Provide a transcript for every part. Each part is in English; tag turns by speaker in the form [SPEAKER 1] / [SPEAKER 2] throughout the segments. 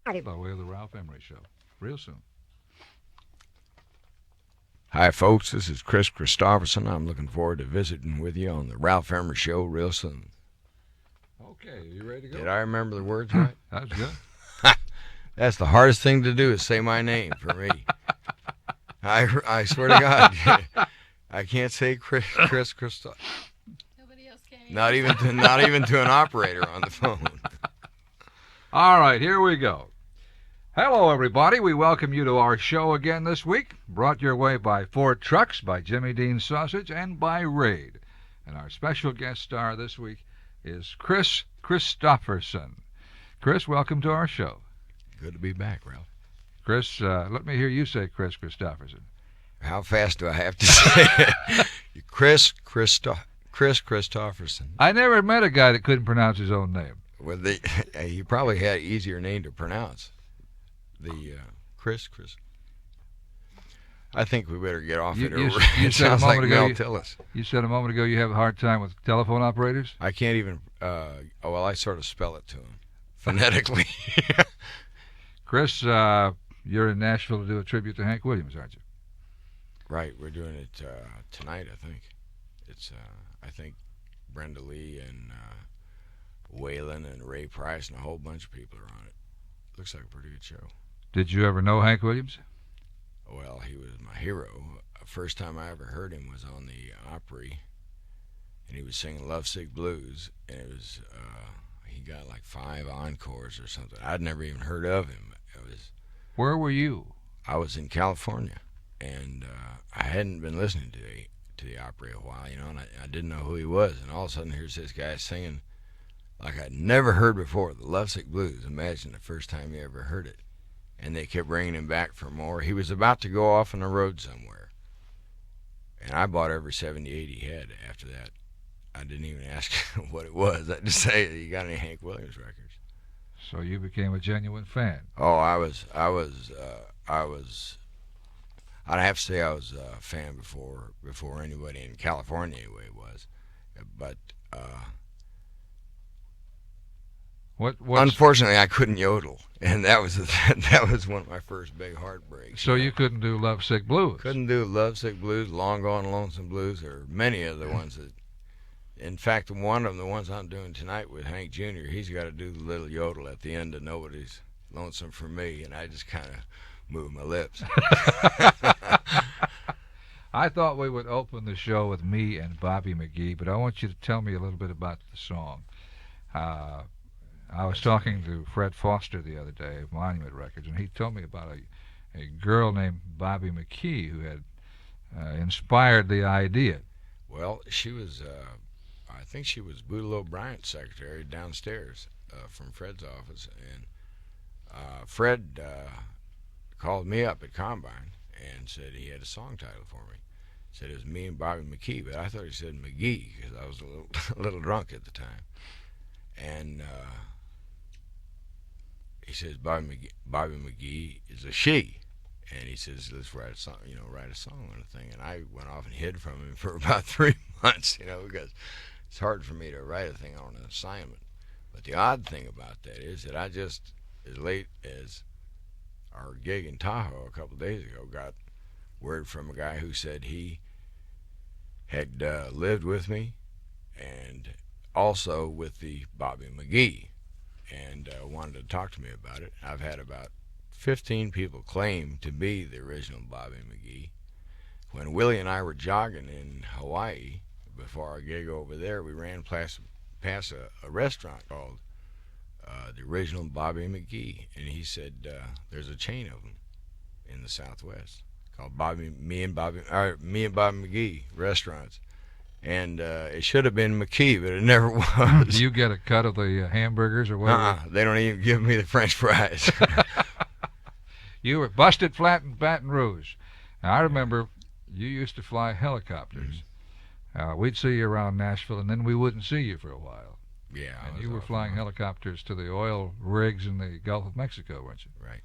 [SPEAKER 1] By way of the Ralph Emery Show, real soon.
[SPEAKER 2] Hi, folks. This is Kris Kristofferson. I'm looking forward to visiting with you on the Ralph Emery Show real soon.
[SPEAKER 1] Okay, you ready to go?
[SPEAKER 2] Did I remember the words right?
[SPEAKER 1] That was good.
[SPEAKER 2] That's the hardest thing to do is say my name for me. I swear to God, I can't say Kris Kristofferson.
[SPEAKER 3] Nobody else can.
[SPEAKER 2] Not even to an operator on the phone.
[SPEAKER 1] All right, here we go. Hello, everybody. We welcome you to our show again this week, brought your way by Ford Trucks, by Jimmy Dean Sausage, and by Raid. And our special guest star this week is Kris Kristofferson. Kris, welcome to our show.
[SPEAKER 2] Good to be back, Ralph.
[SPEAKER 1] Kris, let me hear you say Kris Kristofferson.
[SPEAKER 2] How fast do I have to say it? Kris Kristofferson.
[SPEAKER 1] I never met a guy that couldn't pronounce his own name.
[SPEAKER 2] Well, he probably had an easier name to pronounce. Kris. I think we better get off it. It sounds like Mel Tillis.
[SPEAKER 1] You said a moment ago you have a hard time with telephone operators?
[SPEAKER 2] I can't even, I sort of spell it to him phonetically.
[SPEAKER 1] Kris, you're in Nashville to do a tribute to Hank Williams, aren't you?
[SPEAKER 2] Right, we're doing it tonight, I think. It's, I think, Brenda Lee and Waylon and Ray Price and a whole bunch of people are on it. Looks like a pretty good show.
[SPEAKER 1] Did you ever know Hank Williams?
[SPEAKER 2] Well, he was my hero. First time I ever heard him was on the Opry, and he was singing Lovesick Blues, and it was, he got like 5 encores or something. I'd never even heard of him.
[SPEAKER 1] Where were you?
[SPEAKER 2] I was in California, and I hadn't been listening to the Opry a while, and I didn't know who he was, and all of a sudden here's this guy singing like I'd never heard before, the Lovesick Blues. Imagine the first time you ever heard it. And they kept bringing him back for more. He was about to go off on the road somewhere. And I bought every 78 he had after that. I didn't even ask what it was. I just say, you got any Hank Williams records?
[SPEAKER 1] So you became a genuine fan.
[SPEAKER 2] Oh, I'd have to say I was a fan before anybody in California anyway was. But unfortunately, I couldn't yodel, and that was one of my first big heartbreaks.
[SPEAKER 1] So you couldn't do Lovesick Blues?
[SPEAKER 2] Couldn't do Lovesick Blues, Long Gone Lonesome Blues, or many of the ones that. In fact, one of the ones I'm doing tonight with Hank Jr., he's got to do the little yodel at the end of Nobody's Lonesome for Me, and I just kind of move my lips.
[SPEAKER 1] I thought we would open the show with me and Bobby McGee, but I want you to tell me a little bit about the song. I was talking to Fred Foster the other day of Monument Records, and he told me about a girl named Bobby McGee who had inspired the idea.
[SPEAKER 2] Well, she was, I think she was Boodle Bryant's secretary downstairs from Fred's office, and Fred called me up at Combine and said he had a song title for me. He said it was me and Bobby McGee, but I thought he said McGee because I was a little drunk at the time. And he says Bobby McGee is a she, and he says let's write a song, on the thing. And I went off and hid from him for about 3 months, because it's hard for me to write a thing on an assignment. But the odd thing about that is that I just, as late as our gig in Tahoe a couple of days ago, got word from a guy who said he had lived with me and also with the Bobby McGee, and wanted to talk to me about it. I've had about 15 people claim to be the original Bobby McGee. When Willie and I were jogging in Hawaii before our gig over there, we ran past a restaurant called the original Bobby McGee, and he said there's a chain of them in the Southwest called Me and Bobby McGee restaurants. And it should have been McKee, but it never was.
[SPEAKER 1] Do you get a cut of the hamburgers or whatever?
[SPEAKER 2] They don't even give me the French fries.
[SPEAKER 1] You were busted flat in Baton Rouge. Now, I remember you used to fly helicopters. We'd see you around Nashville, and then we wouldn't see you for a while.
[SPEAKER 2] Yeah.
[SPEAKER 1] And you were flying helicopters to the oil rigs in the Gulf of Mexico, weren't you?
[SPEAKER 2] Right.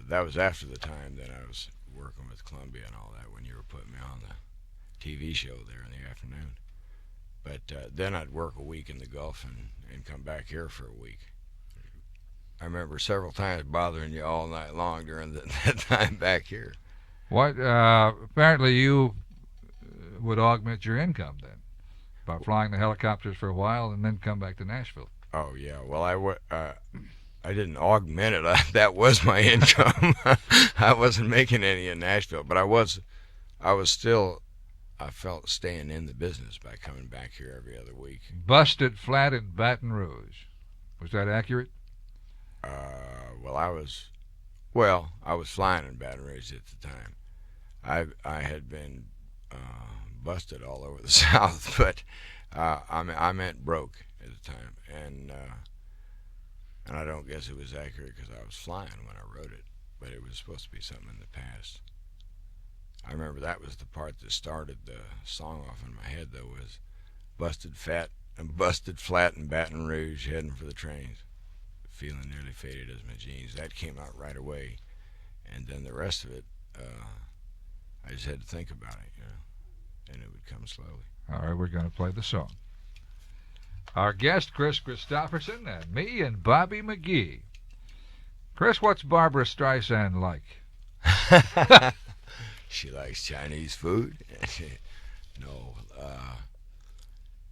[SPEAKER 2] That was after the time that I was working with Columbia and all that, when you were putting me on the TV show there in the afternoon. But then I'd work a week in the Gulf and come back here for a week. I remember several times bothering you all night long during that time back here.
[SPEAKER 1] What? Apparently, you would augment your income then by flying the helicopters for a while and then come back to Nashville.
[SPEAKER 2] Oh yeah. Well, I didn't augment it. That was my income. I wasn't making any in Nashville, but I felt staying in the business by coming back here every other week.
[SPEAKER 1] Busted flat in Baton Rouge. Was that accurate?
[SPEAKER 2] I was flying in Baton Rouge at the time. I had been busted all over the South, but I meant broke at the time, and I don't guess it was accurate because I was flying when I wrote it, but it was supposed to be something in the past. I remember that was the part that started the song off in my head, though, was busted flat in Baton Rouge, heading for the trains, feeling nearly faded as my jeans. That came out right away, and then the rest of it, I just had to think about it, and it would come slowly.
[SPEAKER 1] All right, we're going to play the song. Our guest, Kris Kristofferson, and me and Bobby McGee. Kris, what's Barbra Streisand like?
[SPEAKER 2] She likes Chinese food. No.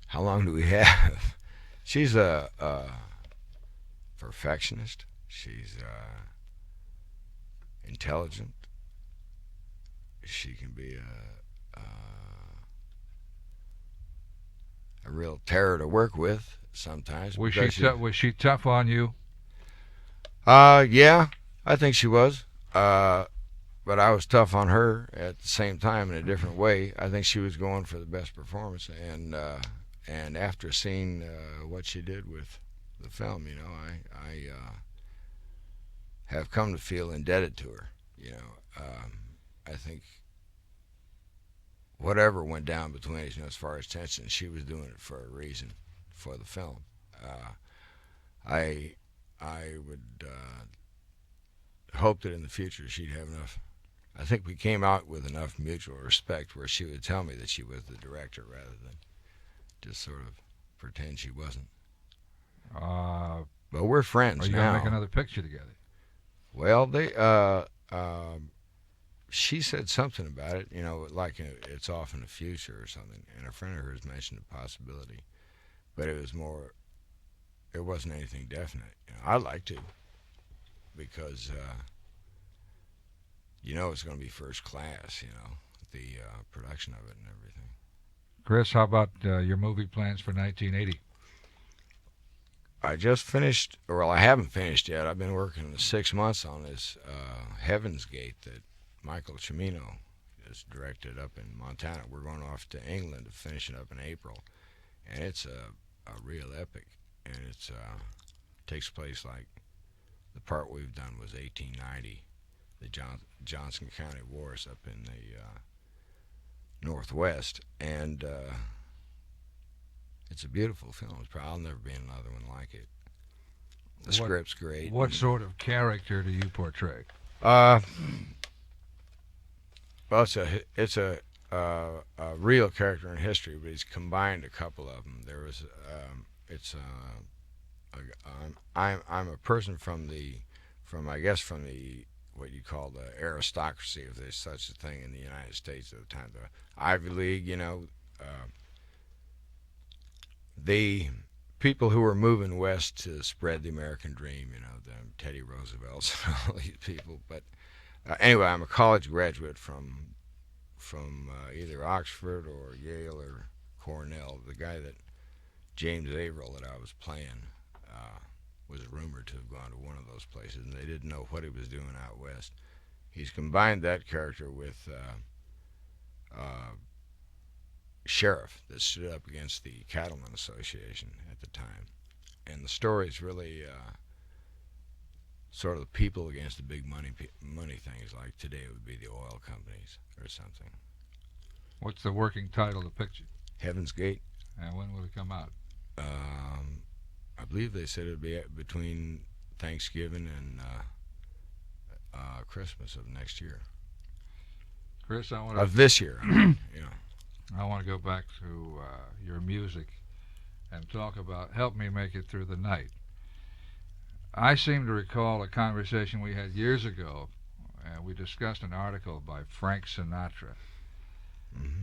[SPEAKER 2] How long do we have? She's a perfectionist. She's intelligent. She can be a real terror to work with sometimes.
[SPEAKER 1] Was she tough on you?
[SPEAKER 2] Yeah, I think she was. But I was tough on her at the same time in a different way. I think she was going for the best performance, and after seeing what she did with the film, I have come to feel indebted to her. I think whatever went down between us, as far as tension, she was doing it for a reason, for the film. I would hope that in the future she'd have enough. I think we came out with enough mutual respect where she would tell me that she was the director rather than just sort of pretend she wasn't. But we're friends now.
[SPEAKER 1] Are you going to make another picture together?
[SPEAKER 2] Well, she said something about it, like it's off in the future or something, and a friend of hers mentioned a possibility, but it wasn't anything definite. I'd like to, because it's going to be first class, the production of it and everything.
[SPEAKER 1] Kris, how about your movie plans for 1980?
[SPEAKER 2] I just finished, I haven't finished yet. I've been working 6 months on this Heaven's Gate that Michael Cimino has directed up in Montana. We're going off to England to finish it up in April, and it's a real epic, and it takes place like the part we've done was 1890, the Johnson County Wars up in the Northwest, and it's a beautiful film. I'll never be in another one like it. The script's great.
[SPEAKER 1] What sort of character do you portray?
[SPEAKER 2] Well, it's a real character in history, but he's combined a couple of them. There was I'm a person from the what you call the aristocracy, if there's such a thing in the United States at the time, the Ivy League, the people who were moving west to spread the American dream, the Teddy Roosevelts and all these people. But anyway, I'm a college graduate from either Oxford or Yale or Cornell. The guy that James Averill that I was playing was rumored to have gone to one of those places, and they didn't know what he was doing out west. He's combined that character with sheriff that stood up against the Cattlemen Association at the time, and the story is really sort of the people against the big money things. Like today it would be the oil companies or something.
[SPEAKER 1] What's the working title of the picture?
[SPEAKER 2] Heaven's Gate.
[SPEAKER 1] And when will it come out?
[SPEAKER 2] I believe they said it would be between Thanksgiving and Christmas of next year.
[SPEAKER 1] Kris,
[SPEAKER 2] of this year.
[SPEAKER 1] I want to go back to your music and talk about Help Me Make It Through the Night. I seem to recall a conversation we had years ago. We discussed an article by Frank Sinatra,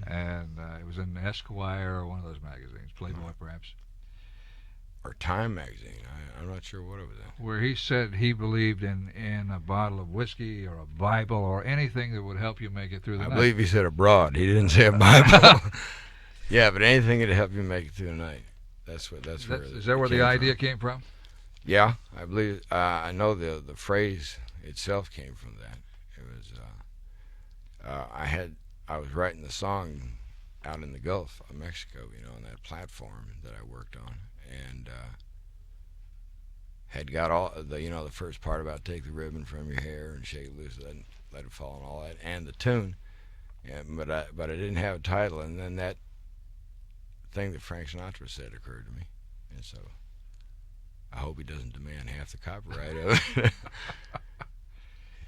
[SPEAKER 1] and it was in Esquire or one of those magazines, Playboy perhaps,
[SPEAKER 2] or Time magazine. I'm not sure what it was in.
[SPEAKER 1] where he said he believed in a bottle of whiskey or a Bible or anything that would help you make it through the night.
[SPEAKER 2] I believe he said abroad. He didn't say a Bible. Yeah, but anything to help you make it through the night. That's where.
[SPEAKER 1] Is that where the idea came from?
[SPEAKER 2] Yeah, I believe. I know the phrase itself came from that. It was. I was writing the song out in the Gulf of Mexico, on that platform that I worked on, and had got all the first part about take the ribbon from your hair and shake it loose, let it fall, and all that, and the tune. Yeah, but I didn't have a title, and then that thing that Frank Sinatra said occurred to me, and so I hope he doesn't demand half the copyright of it.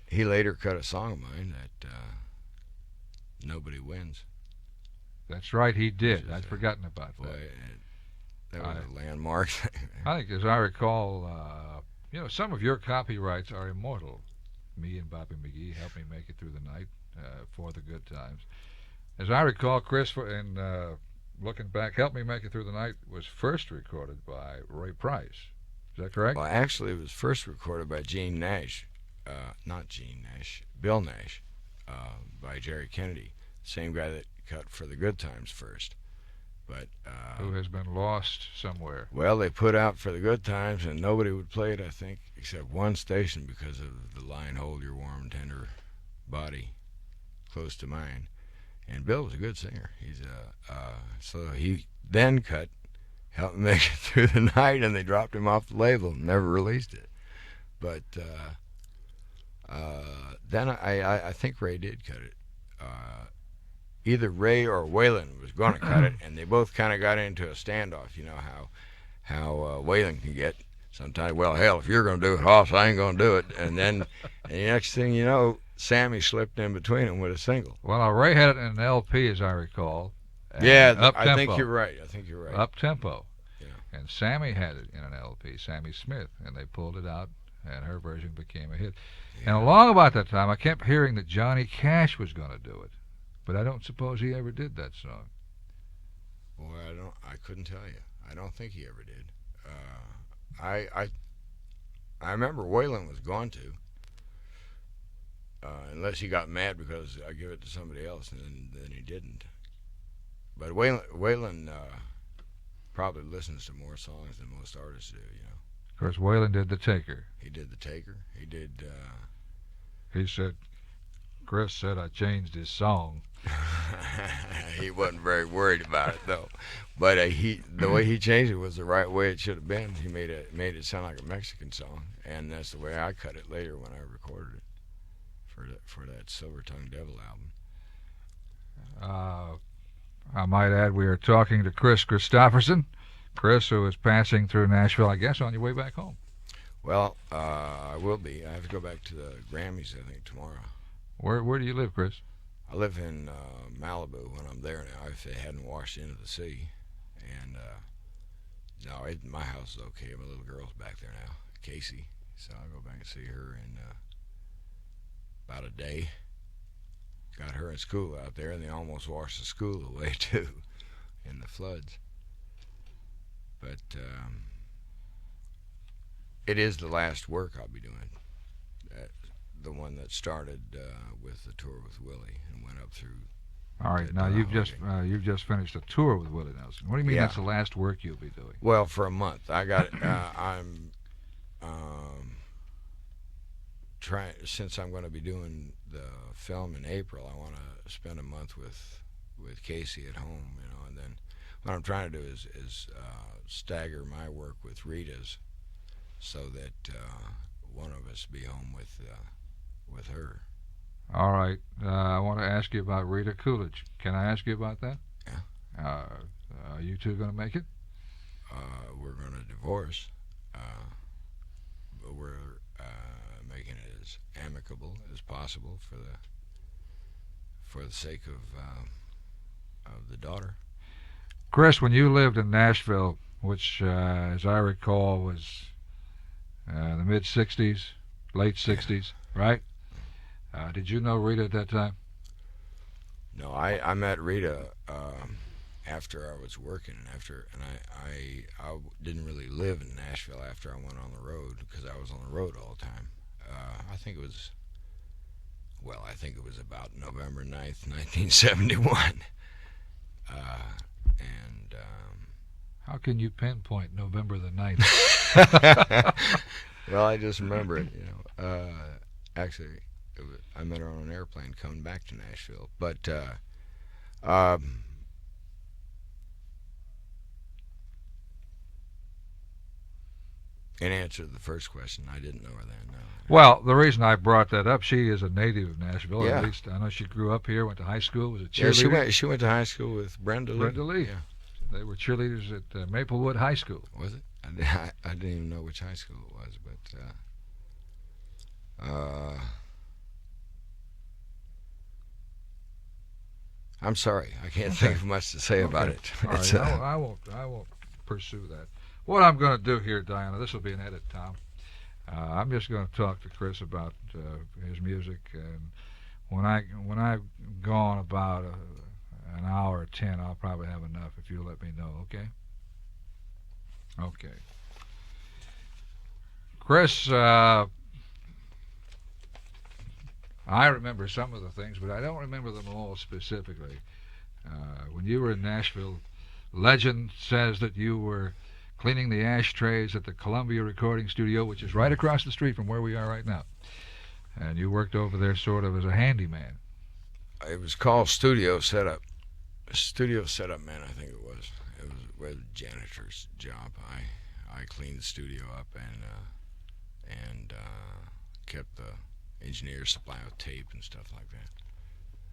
[SPEAKER 2] He later cut a song of mine that Nobody Wins.
[SPEAKER 1] That's right, he did. I'd forgotten about that.
[SPEAKER 2] That was a landmark thing.
[SPEAKER 1] I think, as I recall, some of your copyrights are immortal. Me and Bobby McGee, Help Me Make It Through the Night, For the Good Times. As I recall, Kris, looking back, Help Me Make It Through the Night was first recorded by Ray Price. Is that correct?
[SPEAKER 2] Well, actually, it was first recorded by Gene Nash. Not Gene Nash, Bill Nash, by Jerry Kennedy, same guy that cut For the Good Times first. But
[SPEAKER 1] who has been lost somewhere.
[SPEAKER 2] Well, they put out For the Good Times, and nobody would play it, I think, except one station because of the line, Hold Your Warm, Tender Body Close to Mine. And Bill was a good singer. So he then cut Help Me Make It Through the Night, and they dropped him off the label and never released it. But then I think Ray did cut it. Either Ray or Waylon was going to cut it, and they both kind of got into a standoff. You know how Waylon can get sometimes. Well, hell, if you're going to do it, Hoss, I ain't going to do it. And then and the next thing you know, Sammy slipped in between them with a single.
[SPEAKER 1] Well, Ray had it in an LP, as I recall.
[SPEAKER 2] Yeah, I think you're right.
[SPEAKER 1] Up tempo.
[SPEAKER 2] Yeah.
[SPEAKER 1] And Sammy had it in an LP, Sammy Smith, and they pulled it out, and her version became a hit. Yeah. And along about that time, I kept hearing that Johnny Cash was going to do it, but I don't suppose he ever did that song.
[SPEAKER 2] Well, I couldn't tell you. I don't think he ever did. I remember Waylon was going to, unless he got mad because I gave it to somebody else, and then he didn't. But Waylon probably listens to more songs than most artists do.
[SPEAKER 1] Of course, Waylon did The Taker.
[SPEAKER 2] He did The Taker. He did.
[SPEAKER 1] He said, Kris said I changed his song.
[SPEAKER 2] He wasn't very worried about it though, but the way he changed it was the right way it should have been. He made it sound like a Mexican song, and that's the way I cut it later when I recorded it for that Silver Tongue Devil album.
[SPEAKER 1] I might add, we are talking to Kris Kristofferson. Kris, who is passing through Nashville, I guess, on your way back home.
[SPEAKER 2] Well, I will be. I have to go back to the Grammys, I think, tomorrow.
[SPEAKER 1] Where do you live, Kris?
[SPEAKER 2] I live in Malibu when I'm there now, if it hadn't washed into the sea. And no, my house is okay. My little girl's back there now, Casey. So I'll go back and see her in about a day. Got her in school out there, and they almost washed the school away, too, in the floods. But it is the last work I'll be doing. The one that started with the tour with Willie and went up through.
[SPEAKER 1] All right, now you've just finished a tour with Willie Nelson. What do you mean that's the last work you'll be doing?
[SPEAKER 2] Well, for a month. I got. I'm trying, since I'm going to be doing the film in April. I want to spend a month with Casey at home, and then what I'm trying to do is stagger my work with Rita's, so that one of us be home with her.
[SPEAKER 1] All right. I want to ask you about Rita Coolidge. Can I ask you about that?
[SPEAKER 2] Yeah.
[SPEAKER 1] Are you two going to make it?
[SPEAKER 2] We're going to divorce, but we're making it as amicable as possible for the sake of the daughter.
[SPEAKER 1] Kris, when you lived in Nashville, which, as I recall, was the mid-'60s, late '60s, right? Did you know Rita at that time?
[SPEAKER 2] No, I met Rita after I was working, and I didn't really live in Nashville after I went on the road because I was on the road all the time. I think it was about November 9th, 1971. And
[SPEAKER 1] How can you pinpoint November the 9th?
[SPEAKER 2] well, I just remember it. Actually, I met her on an airplane coming back to Nashville. But in answer to the first question, I didn't know her then. No.
[SPEAKER 1] Well, the reason I brought that up, she is a native of Nashville.
[SPEAKER 2] Yeah.
[SPEAKER 1] At least I know she grew up here, went to high school, was a cheerleader.
[SPEAKER 2] Yeah, she went to high school with Brenda Lee.
[SPEAKER 1] Brenda Lee.
[SPEAKER 2] Yeah.
[SPEAKER 1] They were cheerleaders at Maplewood High School.
[SPEAKER 2] Was it? I didn't even know which high school it was, but I'm sorry, I can't think of much to say about it.
[SPEAKER 1] All right, I won't pursue that. What I'm going to do here, Diana, this will be an edit, Tom. I'm just going to talk to Kris about his music, and when I've gone about an hour or 10, I'll probably have enough if you'll let me know, okay? Okay. Kris, I remember some of the things, but I don't remember them all specifically. When you were in Nashville, legend says that you were cleaning the ashtrays at the Columbia Recording Studio, which is right across the street from where we are right now. And you worked over there sort of as a handyman.
[SPEAKER 2] It was called Studio Setup. Studio Setup Man, I think it was. It was a janitor's job. I cleaned the studio up and kept the engineers supplying with tape and stuff like that.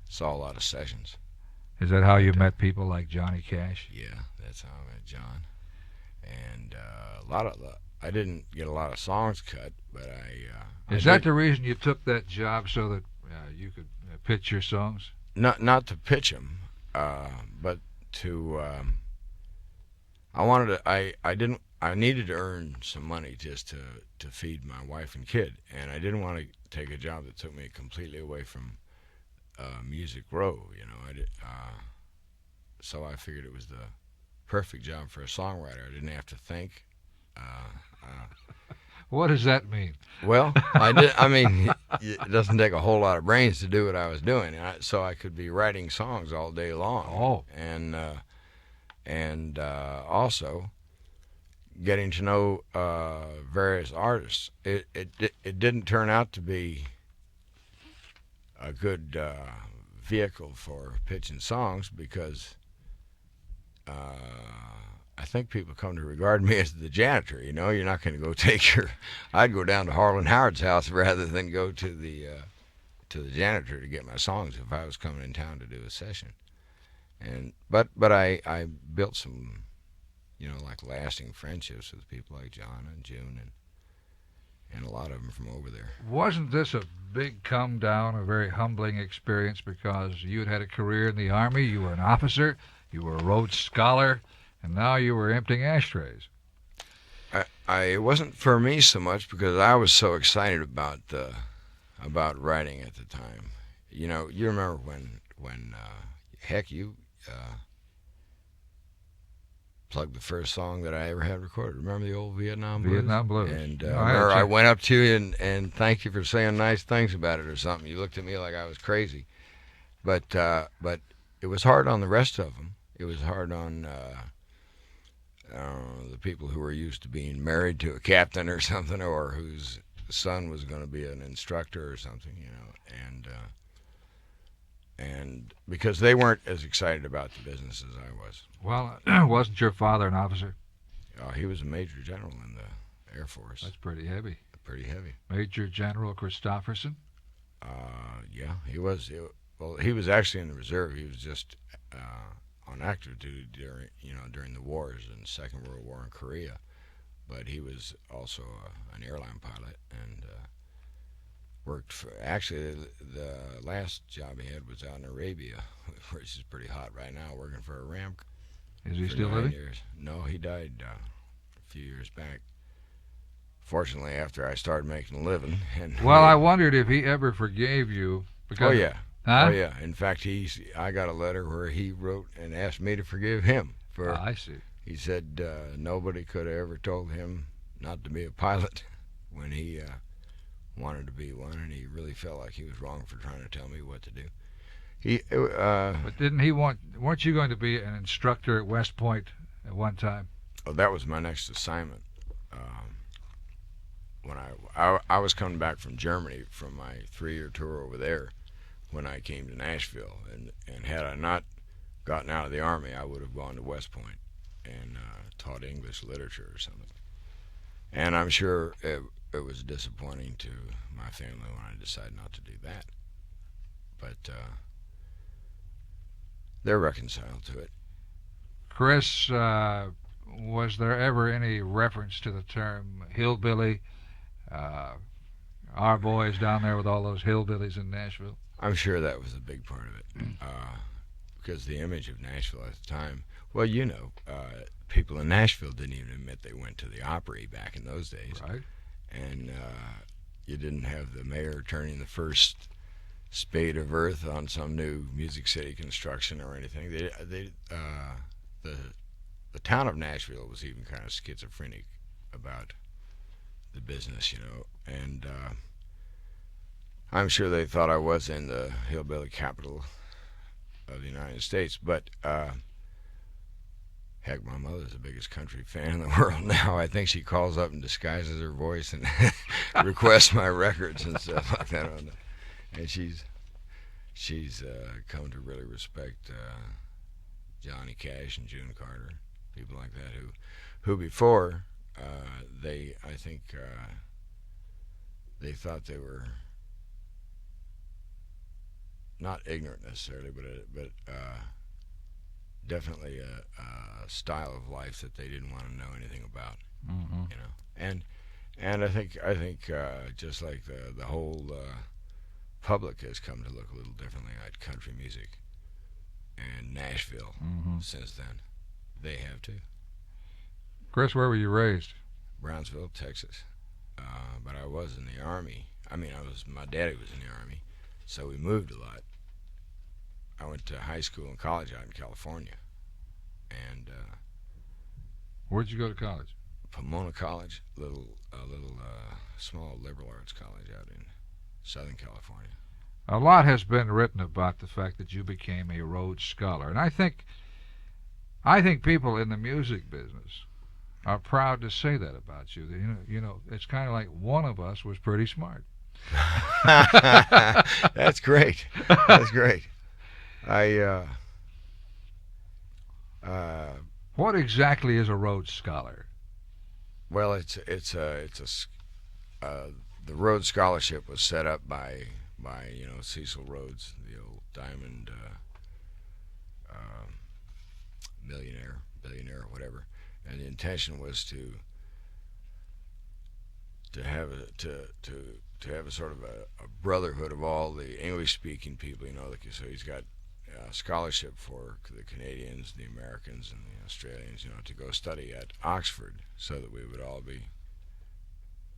[SPEAKER 2] Saw a lot of sessions.
[SPEAKER 1] Is that how you met people like Johnny Cash?
[SPEAKER 2] Yeah, that's how I met John. And I didn't get a lot of songs cut, but
[SPEAKER 1] Is that the reason you took that job, so that you could pitch your songs?
[SPEAKER 2] Not to pitch them, but to I needed to earn some money just to feed my wife and kid, and I didn't want to take a job that took me completely away from Music Row. So I figured it was the perfect job for a songwriter. I didn't have to think.
[SPEAKER 1] What does that mean?
[SPEAKER 2] Well, I mean, it doesn't take a whole lot of brains to do what I was doing, so I could be writing songs all day long.
[SPEAKER 1] Oh.
[SPEAKER 2] And also getting to know various artists. It didn't turn out to be a good vehicle for pitching songs because I think people come to regard me as the janitor. You're not going to go I'd go down to Harlan Howard's house rather than go to the janitor to get my songs if I was coming in town to do a session. But I built some, like lasting friendships with people like John and June and a lot of them from over there.
[SPEAKER 1] Wasn't this a big come down, a very humbling experience because you had a career in the Army, you were an officer, you were a Rhodes Scholar, and now you were emptying ashtrays?
[SPEAKER 2] It wasn't for me so much because I was so excited about writing at the time. You remember when heck, you plugged the first song that I ever had recorded. Remember the old Vietnam Blues?
[SPEAKER 1] Vietnam Blues.
[SPEAKER 2] And I went up to you and thanked you for saying nice things about it or something. You looked at me like I was crazy. But it was hard on the rest of them. It was hard on the people who were used to being married to a captain or something, or whose son was going to be an instructor or something, and because they weren't as excited about the business as I was.
[SPEAKER 1] Well, wasn't your father an officer?
[SPEAKER 2] He was a major general in the Air Force.
[SPEAKER 1] That's pretty heavy.
[SPEAKER 2] Pretty heavy.
[SPEAKER 1] Major General Kristofferson?
[SPEAKER 2] Yeah, he was. Well, he was actually in the reserve. He was just on active duty during the wars in the Second World War in Korea, but he was also an airline pilot and worked for. Actually, the last job he had was out in Arabia, which is pretty hot right now, working for Aramco.
[SPEAKER 1] Is he still living?
[SPEAKER 2] Years. No, he died a few years back. fortunately, after I started making a living. And
[SPEAKER 1] Well, I wondered if he ever forgave you. Because,
[SPEAKER 2] oh yeah,
[SPEAKER 1] huh?
[SPEAKER 2] oh yeah. In fact, I got a letter where he wrote and asked me to forgive him for.
[SPEAKER 1] I see.
[SPEAKER 2] He said nobody could have ever told him not to be a pilot when he wanted to be one, and he really felt like he was wrong for trying to tell me what to do.
[SPEAKER 1] But didn't he weren't you going to be an instructor at West Point at one time?
[SPEAKER 2] Oh, that was my next assignment. When I was coming back from Germany from my 3-year tour over there when I came to Nashville, and had I not gotten out of the Army, I would have gone to West Point and taught English literature or something. And I'm sure it was disappointing to my family when I decided not to do that. But they're reconciled to it.
[SPEAKER 1] Kris, was there ever any reference to the term hillbilly? Our boys down there with all those hillbillies in Nashville?
[SPEAKER 2] I'm sure that was a big part of it. Because the image of Nashville at the time, well, people in Nashville didn't even admit they went to the Opry back in those days.
[SPEAKER 1] Right.
[SPEAKER 2] And you didn't have the mayor turning the first spade of earth on some new Music City construction or anything. The town of Nashville was even kind of schizophrenic about the business, and I'm sure they thought I was in the hillbilly capital of the United States, but heck, my mother's the biggest country fan in the world now. I think she calls up and disguises her voice and requests my records and stuff like that. And she's come to really respect Johnny Cash and June Carter, people like that who before I think they thought they were not ignorant necessarily, but definitely a style of life that they didn't want to know anything about.
[SPEAKER 1] Mm-hmm.
[SPEAKER 2] And I think just like the whole public has come to look a little differently at country music and Nashville since then. They have too.
[SPEAKER 1] Kris, where were you raised?
[SPEAKER 2] Brownsville, Texas. But I was in the Army. My daddy was in the Army, so we moved a lot. I went to high school and college out in California. And
[SPEAKER 1] where'd you go to college?
[SPEAKER 2] Pomona College, a little small liberal arts college out in Southern California.
[SPEAKER 1] A lot has been written about the fact that you became a Rhodes Scholar, and I think people in the music business are proud to say that about you. It's kind of like one of us was pretty smart.
[SPEAKER 2] That's great. That's great.
[SPEAKER 1] What exactly is a Rhodes Scholar?
[SPEAKER 2] Well, the Rhodes Scholarship was set up by Cecil Rhodes, the old diamond billionaire, whatever, and the intention was to have a sort of a brotherhood of all the English-speaking people. So he's got a scholarship for the Canadians, the Americans, and the Australians, to go study at Oxford, so that we would all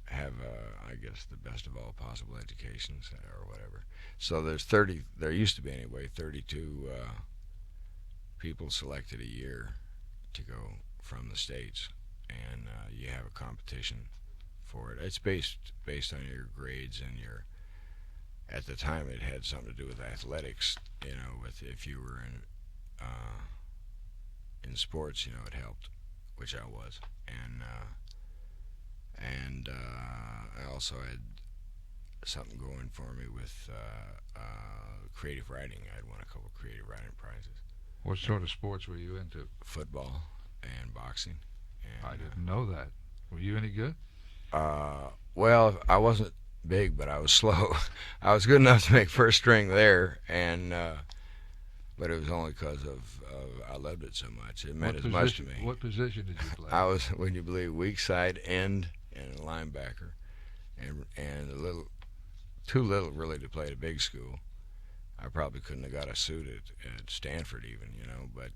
[SPEAKER 2] have I guess the best of all possible educations or whatever. So there used to be anyway, 32 people selected a year to go from the States, and you have a competition for it. It's based on your grades and at the time it had something to do with athletics, with if you were in sports, it helped, which I was, and I also had something going for me with creative writing. I'd won a couple of creative writing prizes.
[SPEAKER 1] What sort of sports were you into?
[SPEAKER 2] Football and boxing. And,
[SPEAKER 1] I didn't know that. Were you any good?
[SPEAKER 2] Well, I wasn't big, but I was slow. I was good enough to make first string there, and but it was only because of I loved it so much. It meant as much to me.
[SPEAKER 1] What position did you play?
[SPEAKER 2] I was, would you believe, weak side end and a linebacker, and too little really to play at a big school. I probably couldn't have got a suit at Stanford even, but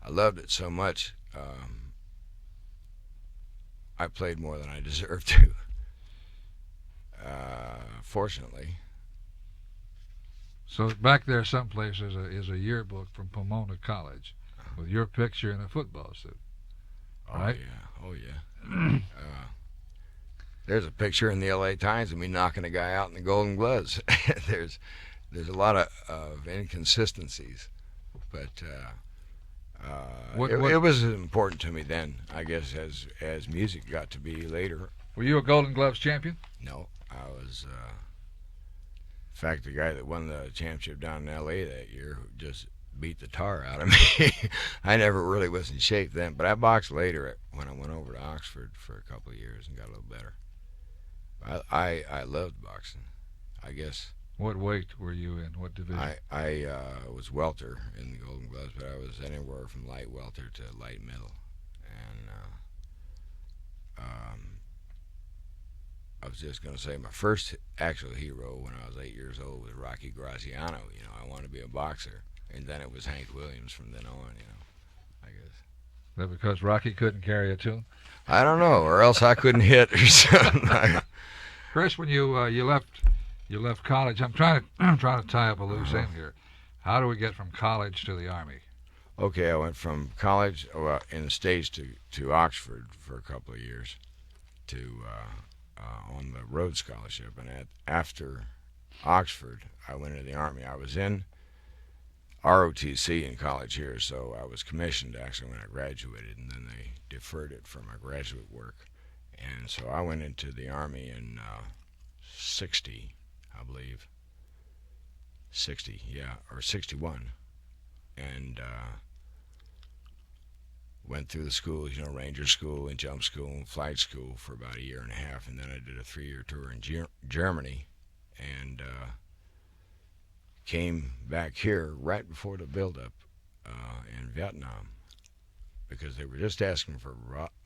[SPEAKER 2] I loved it so much. I played more than I deserved to. Fortunately.
[SPEAKER 1] So back there someplace is a yearbook from Pomona College with your picture in a football suit. Right?
[SPEAKER 2] Oh yeah. There's a picture in the L.A. Times of me knocking a guy out in the Golden Gloves. there's a lot of inconsistencies, but it was important to me then. I guess as music got to be later.
[SPEAKER 1] Were you a Golden Gloves champion?
[SPEAKER 2] No, I was. In fact, the guy that won the championship down in L.A. that year just beat the tar out of me. I never really was in shape then, but I boxed later when I went over to Oxford for a couple of years and got a little better. I loved boxing, I guess.
[SPEAKER 1] What weight were you in? What division?
[SPEAKER 2] I was welter in the Golden Gloves, but I was anywhere from light welter to light middle. And I was just going to say my first actual hero when I was 8 years old was Rocky Graziano. You know, I wanted to be a boxer. And then it was Hank Williams from then on, you know, I guess.
[SPEAKER 1] Is that because Rocky couldn't carry a tune?
[SPEAKER 2] I don't know, or else I couldn't hit or something.
[SPEAKER 1] Chris, when you left college, I'm trying to tie up a loose end here. How do we get from college to the Army?
[SPEAKER 2] Okay, I went from college in the States to Oxford for a couple of years on the Rhodes Scholarship. And after Oxford, I went into the Army. I was in ROTC in college here, so I was commissioned actually when I graduated, and then they deferred it for my graduate work. And so I went into the Army in 60, I believe. 60, yeah, or 61. And went through the schools, you know, Ranger School and Jump School and Flight School for about a year and a half, and then I did a 3-year tour in Germany, and came back here right before the buildup in Vietnam, because they were just asking for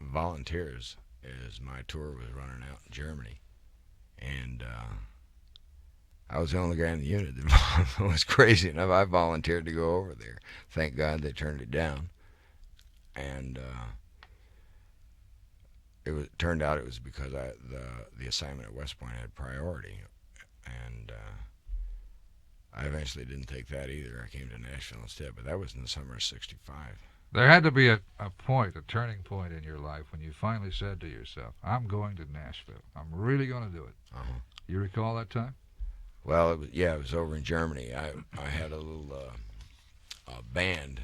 [SPEAKER 2] volunteers as my tour was running out in Germany. And I was the only guy in the unit that was crazy enough. I volunteered to go over there. Thank God they turned it down. And turned out it was because the assignment at West Point had priority. And I eventually didn't take that either. I came to Nashville instead, but that was in the summer of 65.
[SPEAKER 1] There had to be a turning point in your life when you finally said to yourself, I'm going to Nashville. I'm really going to do it.
[SPEAKER 2] Uh-huh.
[SPEAKER 1] You recall that time?
[SPEAKER 2] Well, it was over in Germany. I had a little band.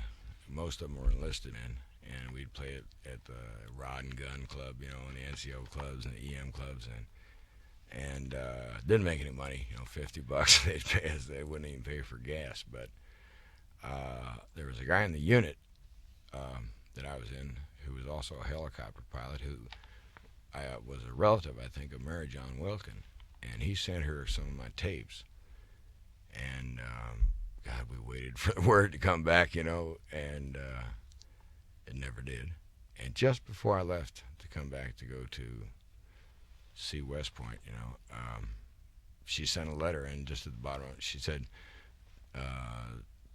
[SPEAKER 2] Most of them were enlisted in, and we'd play it at the Rod and Gun Club, you know, and the NCO clubs and the EM clubs, and didn't make any money. You know, $50 they'd pay us. They wouldn't even pay for gas. But there was a guy in the unit that I was in who was also a helicopter pilot who was a relative, I think, of Mary John Wilkin, and he sent her some of my tapes. And God, we waited for the word to come back, you know, and it never did. And just before I left to come back to go to see West Point, you know, she sent a letter, and just at the bottom of it, she said,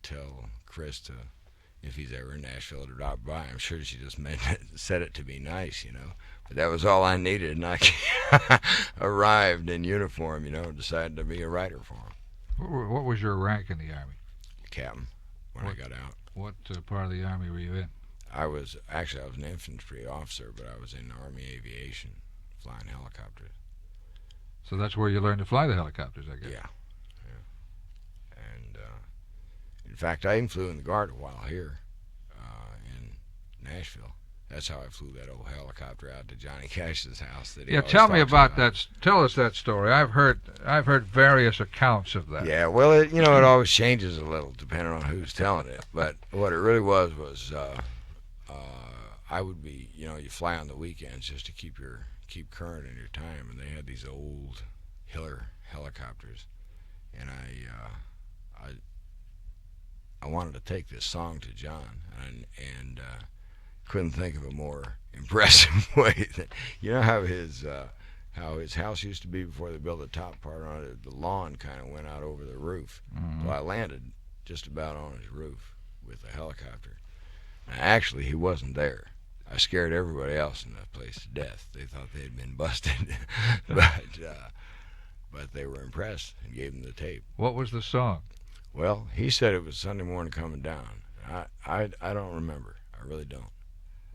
[SPEAKER 2] tell Kris to, if he's ever in Nashville, to drop by. I'm sure she just said it to be nice, you know. But that was all I needed, and I arrived in uniform, you know, decided to be a writer for him.
[SPEAKER 1] What was your rank in the Army?
[SPEAKER 2] Captain, when I got out.
[SPEAKER 1] What part of the Army were you in?
[SPEAKER 2] I was an infantry officer, but I was in Army aviation, flying helicopters.
[SPEAKER 1] So that's where you learned to fly the helicopters, I guess.
[SPEAKER 2] Yeah. And in fact, I even flew in the Guard a while here in Nashville. That's how I flew that old helicopter out to Johnny Cash's house.
[SPEAKER 1] Tell me about that. Tell us that story. I've heard various accounts of that.
[SPEAKER 2] Yeah, well, it always changes a little depending on who's telling it. But what it really was I would be, you fly on the weekends just to keep current in your time, and they had these old Hiller helicopters, and I wanted to take this song to John, and couldn't think of a more impressive way. You know how his house used to be before they built the top part on it? The lawn kind of went out over the roof.
[SPEAKER 1] Mm-hmm.
[SPEAKER 2] Well, I landed just about on his roof with the helicopter. Now, actually, he wasn't there. I scared everybody else in that place to death. They thought they had been busted, but they were impressed and gave him the tape.
[SPEAKER 1] What was the song?
[SPEAKER 2] Well, he said it was Sunday Morning Coming Down. I don't remember. I really don't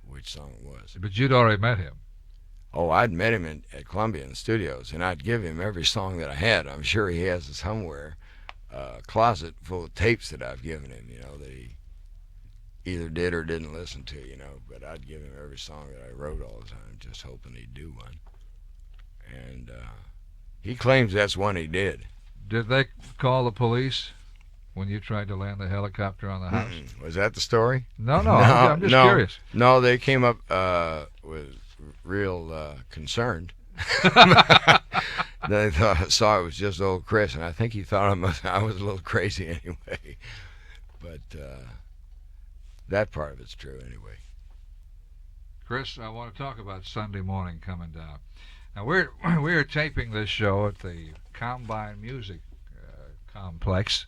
[SPEAKER 2] which song it was.
[SPEAKER 1] But you'd already met him.
[SPEAKER 2] Oh, I'd met him at Columbia in the studios, and I'd give him every song that I had. I'm sure he has somewhere a closet full of tapes that I've given him, that he either did or didn't listen to, But I'd give him every song that I wrote all the time, just hoping he'd do one. And he claims that's one he did.
[SPEAKER 1] Did they call the police when you tried to land the helicopter on the house?
[SPEAKER 2] Was that the story?
[SPEAKER 1] No, I'm just curious.
[SPEAKER 2] No, they came up with real concerned. They saw it was just old Kris, and I think he thought I was a little crazy anyway. But that part of it's true anyway.
[SPEAKER 1] Kris, I want to talk about Sunday Morning Coming Down. Now we're taping this show at the Combine Music Complex,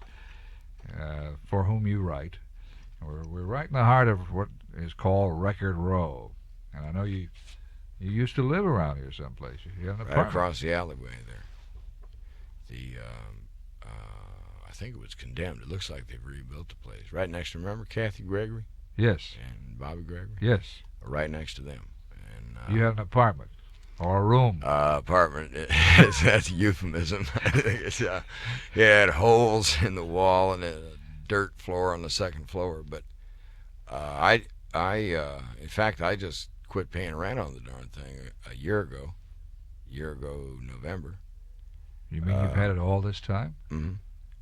[SPEAKER 1] for whom you write. We're right in the heart of what is called Record Row, and I know you used to live around here someplace. You had an apartment
[SPEAKER 2] Right across the alleyway there. I think it was condemned. It looks like they've rebuilt the place. Right next to, remember Kathy Gregory?
[SPEAKER 1] Yes.
[SPEAKER 2] And Bobby Gregory?
[SPEAKER 1] Yes.
[SPEAKER 2] Right next to them. And
[SPEAKER 1] you had an apartment or a room?
[SPEAKER 2] Apartment. That's a euphemism. I think it's, it had holes in the wall and a dirt floor on the second floor. But in fact, I just quit paying rent on the darn thing a year ago November.
[SPEAKER 1] You mean you've had it all this time?
[SPEAKER 2] Mm-hmm.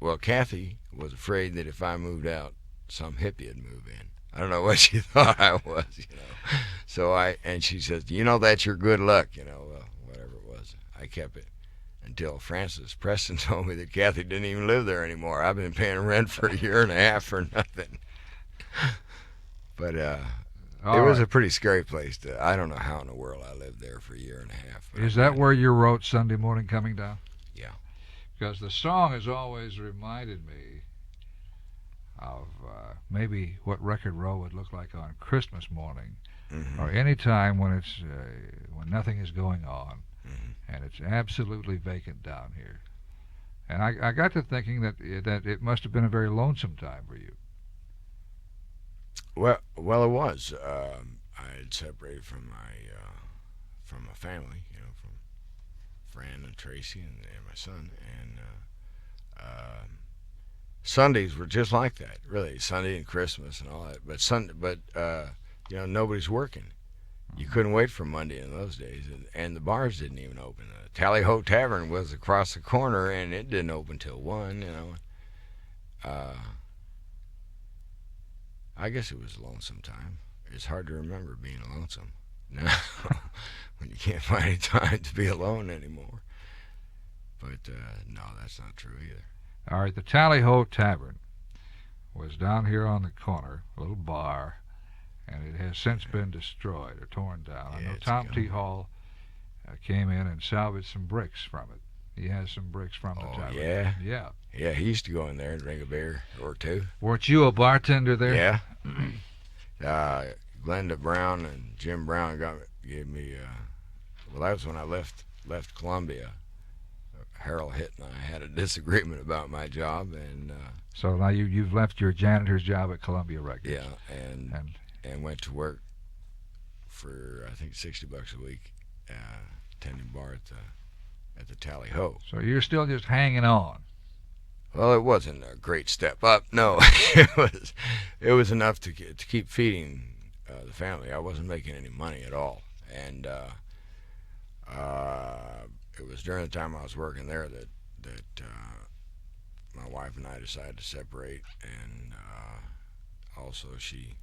[SPEAKER 2] Well, Kathy was afraid that if I moved out, some hippie would move in. I don't know what she thought I was, So and she says, that's your good luck, whatever it was. I kept it until Francis Preston told me that Kathy didn't even live there anymore. I've been paying rent for a year and a half for nothing. But it was a pretty scary place. I don't know how in the world I lived there for a year and a half.
[SPEAKER 1] Is that where you wrote Sunday Morning Coming Down?
[SPEAKER 2] Yeah.
[SPEAKER 1] Because the song has always reminded me of maybe what Record Row would look like on Christmas morning, or any time when it's when nothing is going on, and it's absolutely vacant down here. And I got to thinking that it must have been a very lonesome time for you.
[SPEAKER 2] Well, it was. I had separated from my family, from Fran and Tracy and my son, and Sundays were just like that, really. Sunday and Christmas and all that. But nobody's working. You couldn't wait for Monday in those days, and the bars didn't even open. Tally Ho Tavern was across the corner, and it didn't open till 1. I guess it was a lonesome time. It's hard to remember being lonesome now when you can't find any time to be alone anymore. But no, that's not true either.
[SPEAKER 1] All right, the Tally Ho Tavern was down here on the corner, a little bar, and it has since been destroyed or torn down. I know Tom T. Hall came in and salvaged some bricks from it. He has some bricks from the tavern.
[SPEAKER 2] Yeah?
[SPEAKER 1] Yeah.
[SPEAKER 2] Yeah, he used to go in there and drink a beer or two.
[SPEAKER 1] Weren't you a bartender there?
[SPEAKER 2] Yeah. Glenda Brown and Jim Brown gave me, that was when I left Columbia. Harold Hitt and I had a disagreement about my job, and
[SPEAKER 1] so now you've left your janitor's job at Columbia Records.
[SPEAKER 2] Yeah, and went to work for I think $60 a week, tending bar at the Tally Ho.
[SPEAKER 1] So you're still just hanging on.
[SPEAKER 2] Well, it wasn't a great step up. No, it was enough to keep feeding the family. I wasn't making any money at all, and it was during the time I was working there that my wife and I decided to separate, and also she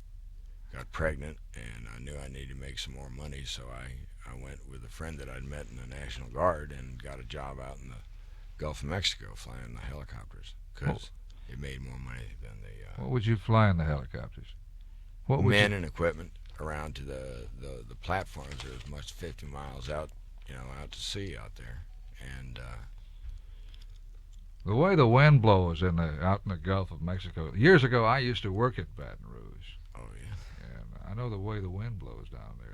[SPEAKER 2] got pregnant, and I knew I needed to make some more money, so I went with a friend that I'd met in the National Guard and got a job out in the Gulf of Mexico flying the helicopters, because it made more money than the...
[SPEAKER 1] What would you fly in the helicopters?
[SPEAKER 2] Men and equipment around to the platforms. There was much 50 miles out, out to sea out there, and
[SPEAKER 1] the way the wind blows out in the Gulf of Mexico. Years ago, I used to work at Baton Rouge.
[SPEAKER 2] Oh yeah.
[SPEAKER 1] And I know the way the wind blows down there.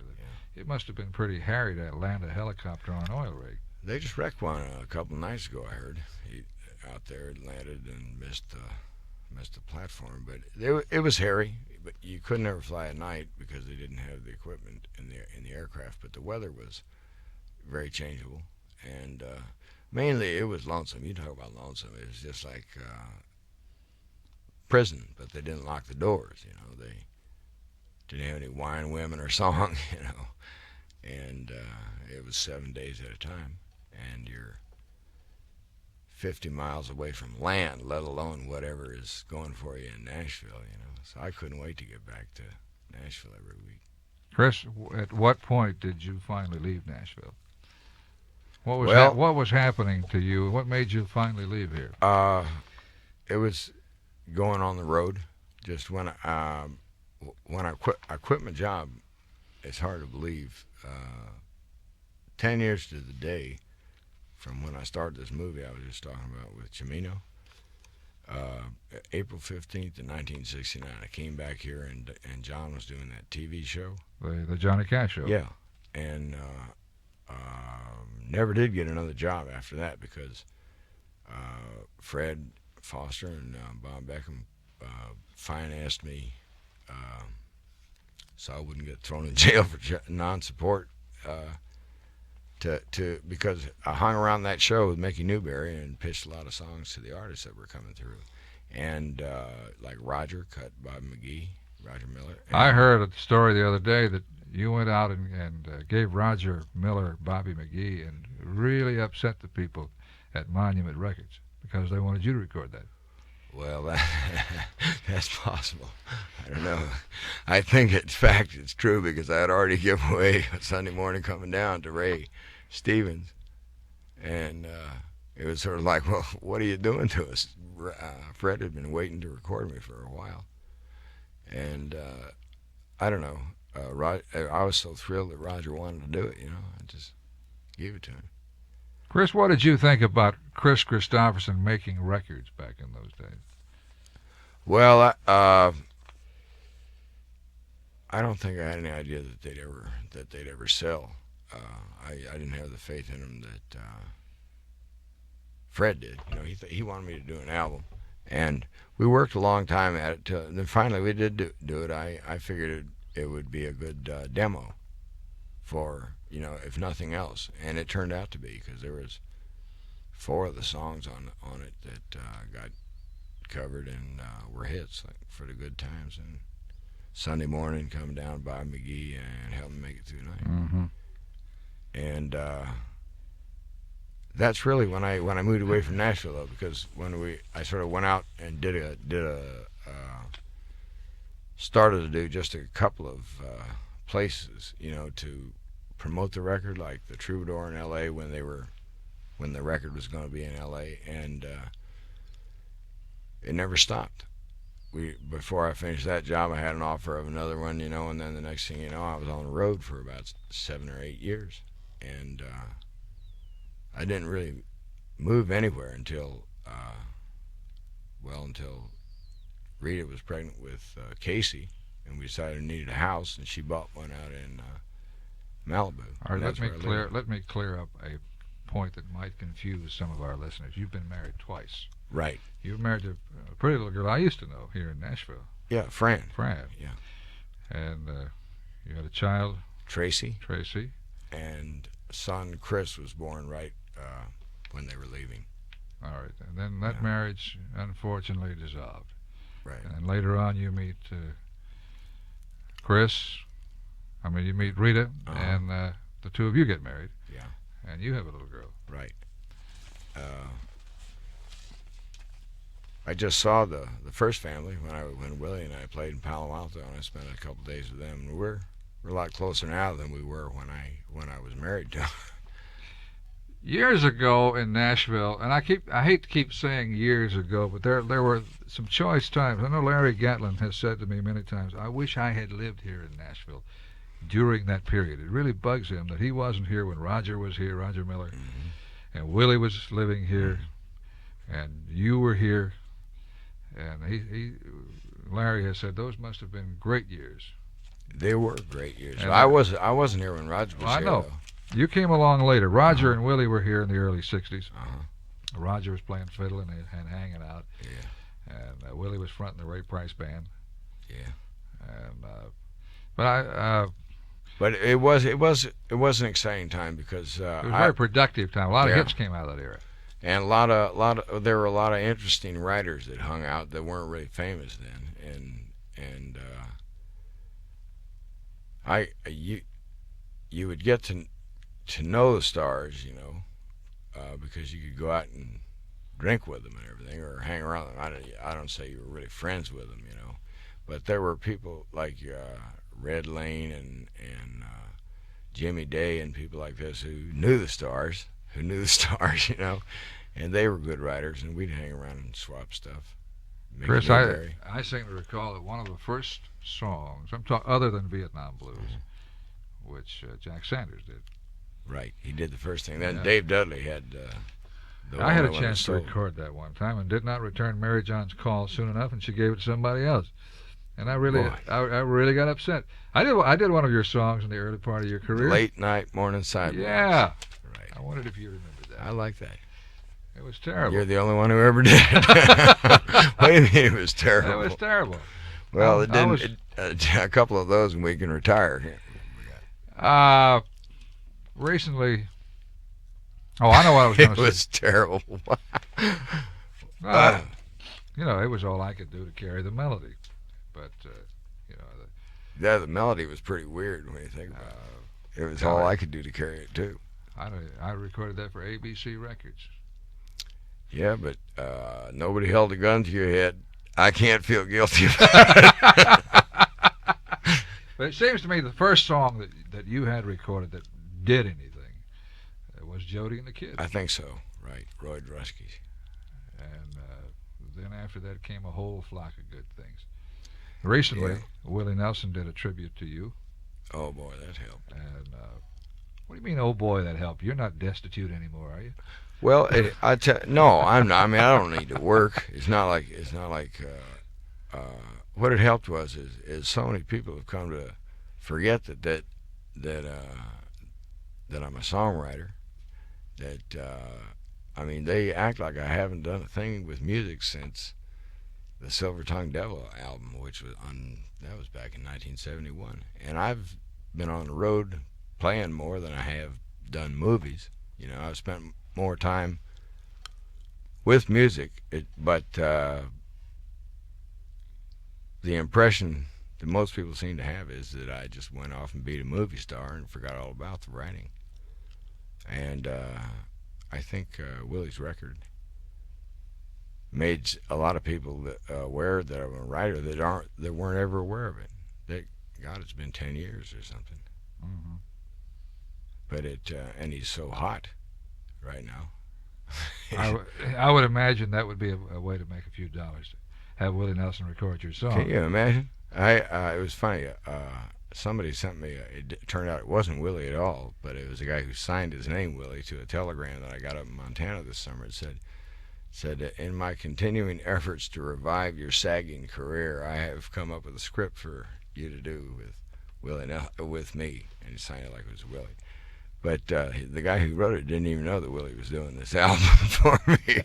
[SPEAKER 1] It must have been pretty hairy to land a helicopter on an oil rig.
[SPEAKER 2] They just wrecked one a couple nights ago, I heard. He out there landed and missed the platform. But it was hairy. But you couldn't ever fly at night because they didn't have the equipment in the aircraft. But the weather was very changeable, and mainly it was lonesome. You talk about lonesome. It was just like prison, but they didn't lock the doors. You know, they didn't have any wine, women, or song. You know, and it was 7 days at a time, and you're 50 miles away from land, let alone whatever is going for you in Nashville. You know, so I couldn't wait to get back to Nashville every week.
[SPEAKER 1] Kris, at what point did you finally leave Nashville? What was
[SPEAKER 2] Well,
[SPEAKER 1] what was happening to you? What made you finally leave here?
[SPEAKER 2] It was going on the road. Just when I quit my job, it's hard to believe. 10 years to the day from when I started this movie I was just talking about with Chimino. April 15th of 1969, I came back here and John was doing that TV show.
[SPEAKER 1] The Johnny Cash show.
[SPEAKER 2] Yeah, and never did get another job after that because Fred Foster and Bob Beckham financed me so I wouldn't get thrown in jail for non-support. Because I hung around that show with Mickey Newberry and pitched a lot of songs to the artists that were coming through, and like Roger cut Bob McGee, Roger Miller.
[SPEAKER 1] I heard a story the other day that you went out and gave Roger Miller Bobby McGee and really upset the people at Monument Records because they wanted you to record that.
[SPEAKER 2] Well, that's possible. I don't know. I think, in fact, it's true because I had already given away Sunday Morning Coming Down to Ray Stevens. And it was sort of like, well, what are you doing to us? Fred had been waiting to record me for a while. And I don't know. I was so thrilled that Roger wanted to do it, you know. I just gave it to him.
[SPEAKER 1] Kris, what did you think about Kris Kristofferson making records back in those days?
[SPEAKER 2] Well, I don't think I had any idea that they'd ever sell. I didn't have the faith in them that Fred did. You know, he wanted me to do an album, and we worked a long time at it. Then finally we did do it. I figured it would be a good demo for, you know, if nothing else, and it turned out to be because there was 4 of the songs on it that got covered and were hits, like For the Good Times and Sunday Morning Come Down by McGee and Help Me Make It Through the Night.
[SPEAKER 1] Mm-hmm.
[SPEAKER 2] And that's really when I moved away from Nashville, though, because I sort of went out and started to do just a couple of places, you know, to promote the record, like the Troubadour in L.A. when the record was going to be in L.A. and it never stopped. Before I finished that job, I had an offer of another one, you know, and then the next thing you know, I was on the road for about 7 or 8 years, and I didn't really move anywhere until Rita was pregnant with Casey, and we decided we needed a house, and she bought one out in Malibu.
[SPEAKER 1] All right, let me clear up a point that might confuse some of our listeners. You've been married twice.
[SPEAKER 2] Right.
[SPEAKER 1] You were married to a pretty little girl I used to know here in Nashville.
[SPEAKER 2] Yeah, Fran.
[SPEAKER 1] Yeah. And you had a child,
[SPEAKER 2] Tracy.
[SPEAKER 1] And
[SPEAKER 2] son Chris was born right when they were leaving.
[SPEAKER 1] All right. And then that marriage unfortunately dissolved.
[SPEAKER 2] Right.
[SPEAKER 1] And later on you meet you meet Rita, and the two of you get married.
[SPEAKER 2] Yeah.
[SPEAKER 1] And you have a little girl.
[SPEAKER 2] Right. I just saw the first family when Willie and I played in Palo Alto, and I spent a couple days with them. And we're a lot closer now than we were when I was married to them.
[SPEAKER 1] Years ago in Nashville, and I hate to keep saying years ago, but there were some choice times. I know Larry Gatlin has said to me many times, I wish I had lived here in Nashville during that period. It really bugs him that he wasn't here when Roger was here, Roger Miller, and Willie was living here, and you were here. And Larry has said those must have been great years.
[SPEAKER 2] They were great years.
[SPEAKER 1] And
[SPEAKER 2] I wasn't here when Roger was
[SPEAKER 1] I
[SPEAKER 2] here.
[SPEAKER 1] know.
[SPEAKER 2] Though.
[SPEAKER 1] You came along later. Roger and Willie were here in the early 60s.
[SPEAKER 2] Uh-huh.
[SPEAKER 1] Roger was playing fiddle and hanging out.
[SPEAKER 2] Yeah.
[SPEAKER 1] And Willie was fronting the Ray Price band.
[SPEAKER 2] Yeah.
[SPEAKER 1] And
[SPEAKER 2] but it was an exciting time because
[SPEAKER 1] it was a very productive time. A lot of
[SPEAKER 2] Yeah.
[SPEAKER 1] hits came out of that era.
[SPEAKER 2] and there were a lot of interesting writers that hung out that weren't really famous then, and you would get to know the stars, because you could go out and drink with them and everything, or hang around them. I don't say you were really friends with them, but there were people like Red Lane and Jimmy Day and people like this who knew the stars, and they were good writers, and we'd hang around and swap stuff.
[SPEAKER 1] Chris, I seem to recall that one of the first songs, other than Vietnam Blues, which Jack Sanders did.
[SPEAKER 2] Right, he did the first thing. Then
[SPEAKER 1] Yeah.
[SPEAKER 2] Dave Dudley had.
[SPEAKER 1] I had a chance to record that one time and did not return Mary John's call soon enough, and she gave it to somebody else. And I really got upset. I did one of your songs in the early part of your career.
[SPEAKER 2] Late Night Morning Sidewalks.
[SPEAKER 1] Yeah.
[SPEAKER 2] Right.
[SPEAKER 1] I wondered if you remembered that.
[SPEAKER 2] I like that.
[SPEAKER 1] It was terrible.
[SPEAKER 2] You're the only one who ever did it. What do you mean it was terrible?
[SPEAKER 1] It was terrible.
[SPEAKER 2] Well, it didn't. A couple of those and we can retire.
[SPEAKER 1] Recently. Oh, I know what I was going to say.
[SPEAKER 2] It was terrible.
[SPEAKER 1] It was all I could do to carry the melody. But,
[SPEAKER 2] the melody was pretty weird when you think about it. It was all I could do to carry it, too.
[SPEAKER 1] I recorded that for ABC Records.
[SPEAKER 2] Yeah, but nobody held a gun to your head. I can't feel guilty about it.
[SPEAKER 1] But it seems to me the first song that you had recorded that did anything was Jody and the Kid.
[SPEAKER 2] I think so, right. Roy Drusky.
[SPEAKER 1] And then after that came a whole flock of good things. Recently, Willie Nelson did a tribute to you.
[SPEAKER 2] Oh, boy, that helped.
[SPEAKER 1] And what do you mean, oh, boy, that helped? You're not destitute anymore, are you?
[SPEAKER 2] Well, no, I'm not. I mean, I don't need to work. It's not like what it helped was is so many people have come to forget that I'm a songwriter. That they act like I haven't done a thing with music since the Silver Tongue Devil album, that was back in 1971, and I've been on the road playing more than I have done movies. I've spent more time with music, but the impression that most people seem to have is that I just went off and beat a movie star and forgot all about the writing. And I think Willie's record made a lot of people aware that I'm a writer that weren't ever aware of it. God, it's been 10 years or something.
[SPEAKER 1] Mm-hmm.
[SPEAKER 2] But and he's so hot right now.
[SPEAKER 1] I would imagine that would be a way to make a few dollars. Have Willie Nelson record your song.
[SPEAKER 2] Can you imagine? It was funny. Somebody sent me. It turned out it wasn't Willie at all, but it was a guy who signed his name Willie to a telegram that I got up in Montana this summer. It said, in my continuing efforts to revive your sagging career, I have come up with a script for you to do with me, and he signed it like it was Willie. But the guy who wrote it didn't even know that Willie was doing this album for me.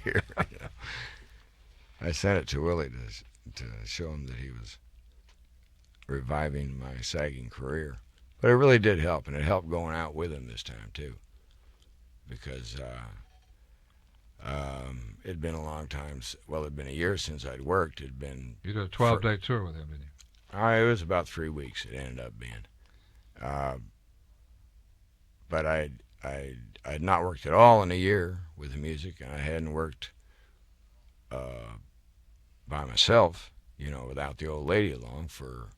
[SPEAKER 2] I sent it to Willie to show him that he was reviving my sagging career. But it really did help, and it helped going out with him this time, too. Because it'd been a long time. Well, it'd been a year since I'd worked. You did
[SPEAKER 1] a 12-day tour with him, didn't you?
[SPEAKER 2] It was about 3 weeks it ended up being. But I'd not worked at all in a year with the music, and I hadn't worked by myself, without the old lady along for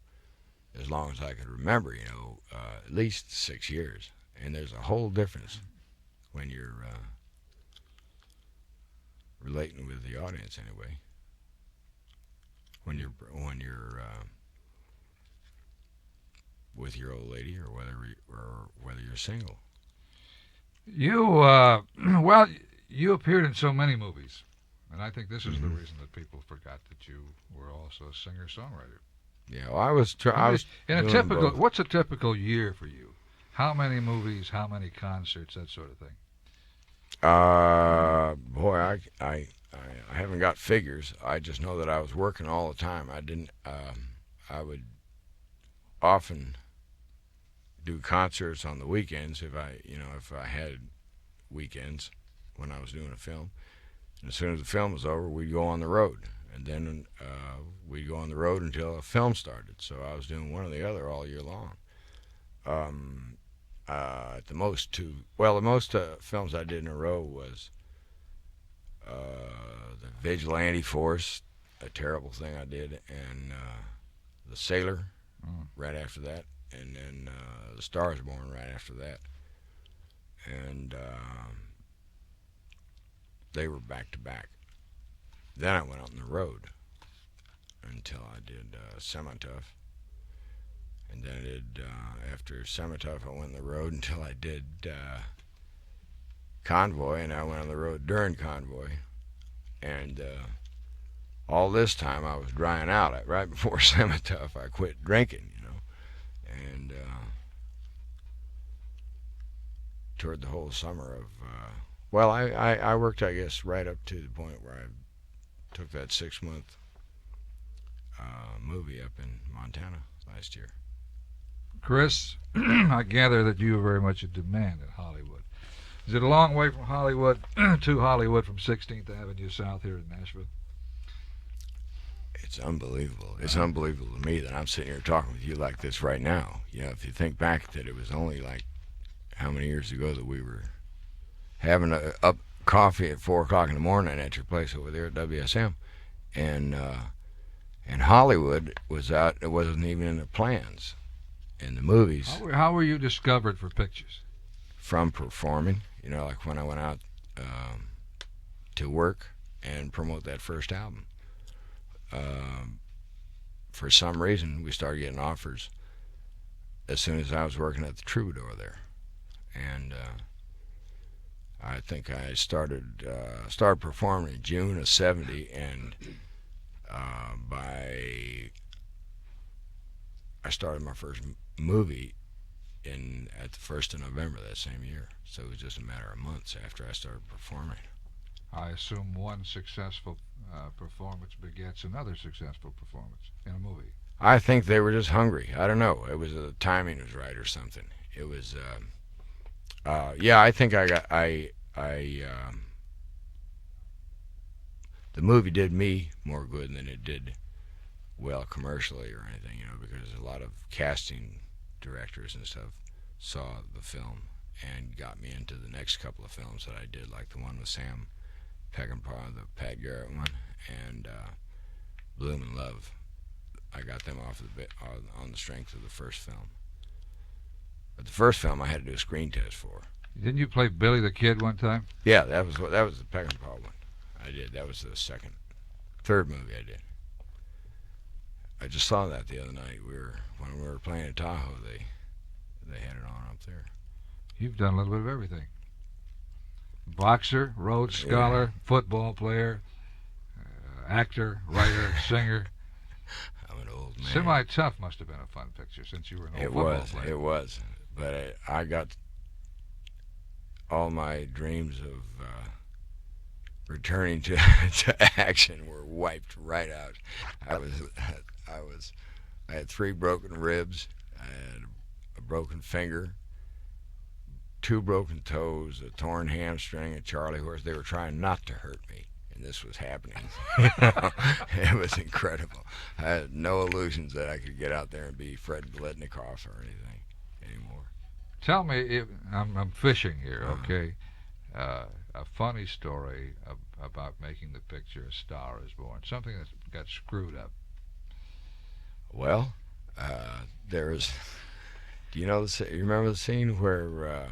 [SPEAKER 2] as long as I could remember, at least 6 years. And there's a whole difference when you're relating with the audience anyway. When you're with your old lady, or whether you're single.
[SPEAKER 1] You appeared in so many movies, and I think this is the reason that people forgot that you were also a singer-songwriter.
[SPEAKER 2] Yeah, well, I was
[SPEAKER 1] in a
[SPEAKER 2] doing
[SPEAKER 1] typical.
[SPEAKER 2] both.
[SPEAKER 1] What's a typical year for you? How many movies? How many concerts? That sort of thing.
[SPEAKER 2] Boy, I haven't got figures. I just know that I was working all the time. I didn't. I would often do concerts on the weekends if I had weekends when I was doing a film. And as soon as the film was over, we'd go on the road, and then we'd go on the road until a film started. So I was doing one or the other all year long. At the most two. Well, the most films I did in a row was the Vigilante Force, a terrible thing I did, and the Sailor right after that, and then the Star is Born right after that, and they were back to back. Then I went out on the road until I did Semi-Tough. And then I did, after Semi-Tough, I went on the road until I did Convoy, and I went on the road during Convoy. And all this time I was drying out. Right before Semi-Tough, I quit drinking, and toured the whole summer of, well, I worked, I guess, right up to the point where I took that 6-month movie up in Montana last year.
[SPEAKER 1] Kris, I gather that you are very much in demand in Hollywood. Is it a long way from Hollywood to Hollywood from 16th Avenue South here in Nashville?
[SPEAKER 2] It's unbelievable. It's unbelievable to me that I'm sitting here talking with you like this right now. If you think back that it was only like how many years ago that we were having a coffee at 4 o'clock in the morning at your place over there at WSM, and Hollywood was out. It wasn't even in the plans. In the movies.
[SPEAKER 1] How were you discovered for pictures?
[SPEAKER 2] From performing, like when I went out to work and promote that first album. For some reason, we started getting offers as soon as I was working at the Troubadour there, and I think I started performing in June of '70, and I started my first movie at the 1st of November that same year. So it was just a matter of months after I started performing.
[SPEAKER 1] I assume one successful performance begets another successful performance in a movie.
[SPEAKER 2] I think they were just hungry. I don't know. It was the timing was right or something. It was. I think the movie did me more good than it did well commercially or anything, because a lot of casting directors and stuff saw the film and got me into the next couple of films that I did, like the one with Sam Peckinpah, the Pat Garrett one, and Bloom and Love. I got them off on the strength of the first film. But the first film I had to do a screen test for.
[SPEAKER 1] Didn't you play Billy the Kid one time?
[SPEAKER 2] Yeah, that was the Peckinpah one. I did. That was the third movie I did. I just saw that the other night. When we were playing at Tahoe, they had it on up there.
[SPEAKER 1] You've done a little bit of everything. Boxer, Rhodes Scholar, football player, actor, writer, singer.
[SPEAKER 2] I'm an old man.
[SPEAKER 1] Semi-Tough must have been a fun picture since you were an old football player.
[SPEAKER 2] It was. But I got all my dreams of returning to action were wiped right out. I had 3 broken ribs. I had a broken finger, 2 broken toes, a torn hamstring, a Charlie horse. They were trying not to hurt me, and this was happening. It was incredible. I had no illusions that I could get out there and be Fred Biletnikoff or anything anymore.
[SPEAKER 1] Tell me, I'm fishing here, okay? A funny story about making the picture A Star is Born, something that got screwed up.
[SPEAKER 2] Well, there was. Do you know you remember the scene where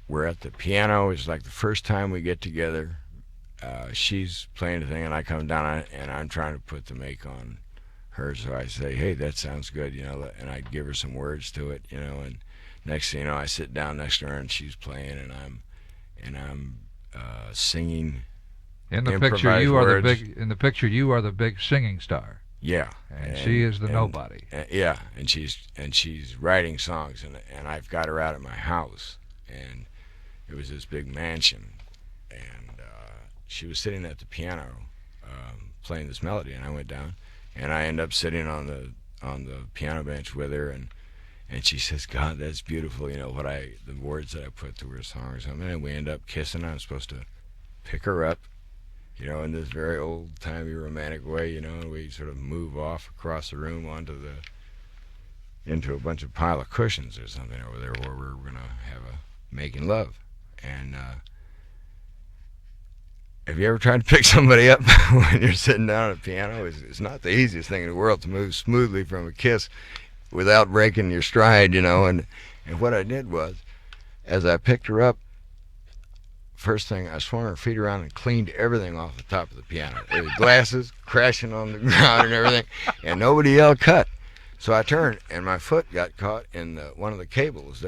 [SPEAKER 2] we're at the piano? It's like the first time we get together. She's playing the thing, and I come down and I'm trying to put the make on her. So I say, "Hey, that sounds good," and I give her some words to it, and next thing you know, I sit down next to her and she's playing, and I'm singing
[SPEAKER 1] In the picture,
[SPEAKER 2] improvised
[SPEAKER 1] you are
[SPEAKER 2] words.
[SPEAKER 1] the big. In the picture, you are the big singing star,
[SPEAKER 2] Yeah.
[SPEAKER 1] and she is the nobody.
[SPEAKER 2] Yeah, and she's writing songs, and I've got her out at my house, and it was this big mansion, and she was sitting at the piano playing this melody, and I went down, and I ended up sitting on the piano bench with her, and she says, "God, that's beautiful," the words that I put to her song or something, and we end up kissing. I'm supposed to pick her up, in this very old-timey romantic way, and we sort of move off across the room into a bunch of pile of cushions or something over there where we're going to have a making love. And have you ever tried to pick somebody up when you're sitting down at a piano? It's not the easiest thing in the world to move smoothly from a kiss without breaking your stride, and what I did was, as I picked her up, first thing, I swung her feet around and cleaned everything off the top of the piano. There was glasses crashing on the ground and everything, and nobody yelled cut. So I turned, and my foot got caught in one of the cables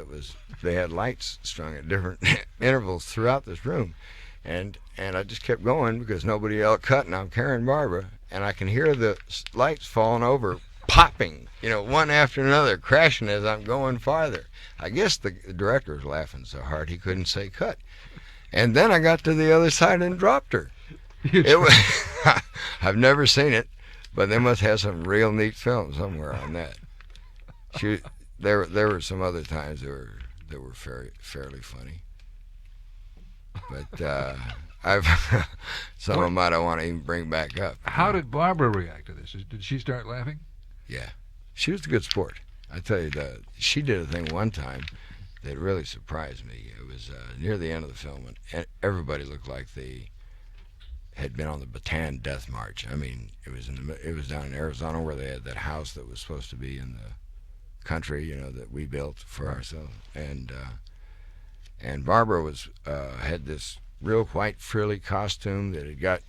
[SPEAKER 2] they had lights strung at different intervals throughout this room. And I just kept going because nobody yelled cut, and I'm carrying Barbara, and I can hear the lights falling over, popping, one after another, crashing as I'm going farther. I guess the director was laughing so hard he couldn't say cut. And then I got to the other side and dropped her. I've never seen it, but they must have some real neat film somewhere on that. There were some other times that were fairly funny, but some of them I don't want to even bring back up.
[SPEAKER 1] How did Barbara react to this? Did she start laughing?
[SPEAKER 2] Yeah, she was a good sport. I tell you, she did a thing one time that really surprised me. It was near the end of the film, and everybody looked like they had been on the Bataan Death March. I mean, it was down in Arizona where they had that house that was supposed to be in the country, that we built for ourselves. And Barbara had this real white frilly costume that had got.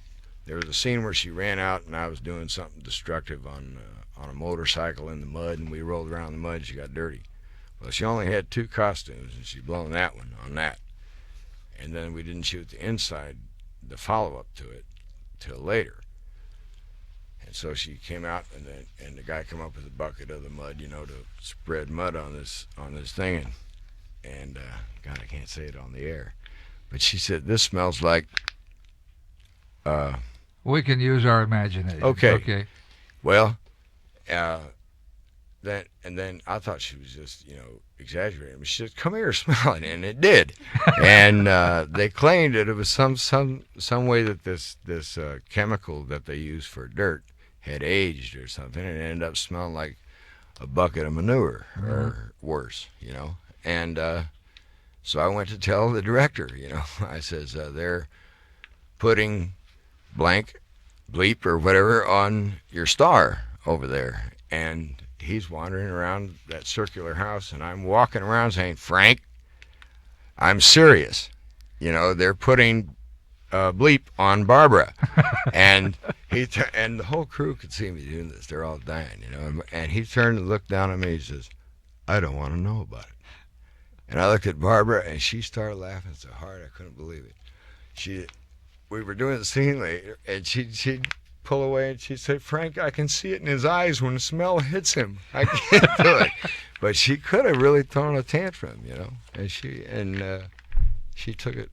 [SPEAKER 2] There was a scene where she ran out, and I was doing something destructive on a motorcycle in the mud, and we rolled around in the mud. And she got dirty. Well, she only had 2 costumes, and she'd blown that one on that. And then we didn't shoot the inside, the follow-up to it, till later. And so she came out, and the guy came up with a bucket of the mud, to spread mud on this thing. And God, I can't say it on the air, but she said, "This smells like."
[SPEAKER 1] We can use our imagination.
[SPEAKER 2] Okay. Well, then I thought she was just, exaggerating. She said, "Come here, smell it," and it did. And they claimed that it was some way that this chemical that they use for dirt had aged or something, and it ended up smelling like a bucket of manure or worse, And so I went to tell the director, I says, "They're putting blank, bleep, or whatever on your star over there." And he's wandering around that circular house, and I'm walking around saying, "Frank, I'm serious. They're putting bleep on Barbara." And and the whole crew could see me doing this. They're all dying, And he turned and looked down at me. He says, "I don't want to know about it." And I looked at Barbara, and she started laughing so hard I couldn't believe it. We were doing the scene later, and she'd pull away, and she'd say, "Frank, I can see it in his eyes when the smell hits him. I can't do it." But she could have really thrown a tantrum, and she took it.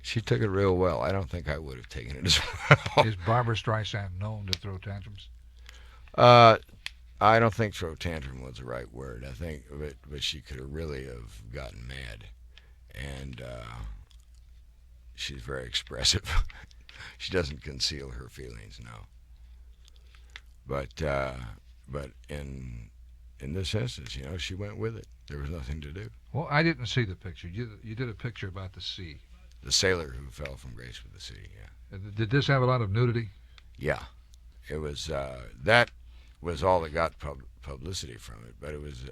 [SPEAKER 2] She took it real well. I don't think I would have taken it as well.
[SPEAKER 1] Is Barbara Streisand known to throw tantrums?
[SPEAKER 2] I don't think throw tantrum was the right word. I think, but she could have really gotten mad, and she's very expressive. She doesn't conceal her feelings, no. But in this instance, she went with it. There was nothing to do.
[SPEAKER 1] Well, I didn't see the picture. You did a picture about the sea.
[SPEAKER 2] The sailor who fell from grace with the sea. Yeah.
[SPEAKER 1] Did this have a lot of nudity?
[SPEAKER 2] Yeah, it was. That was all that got publicity from it. But it was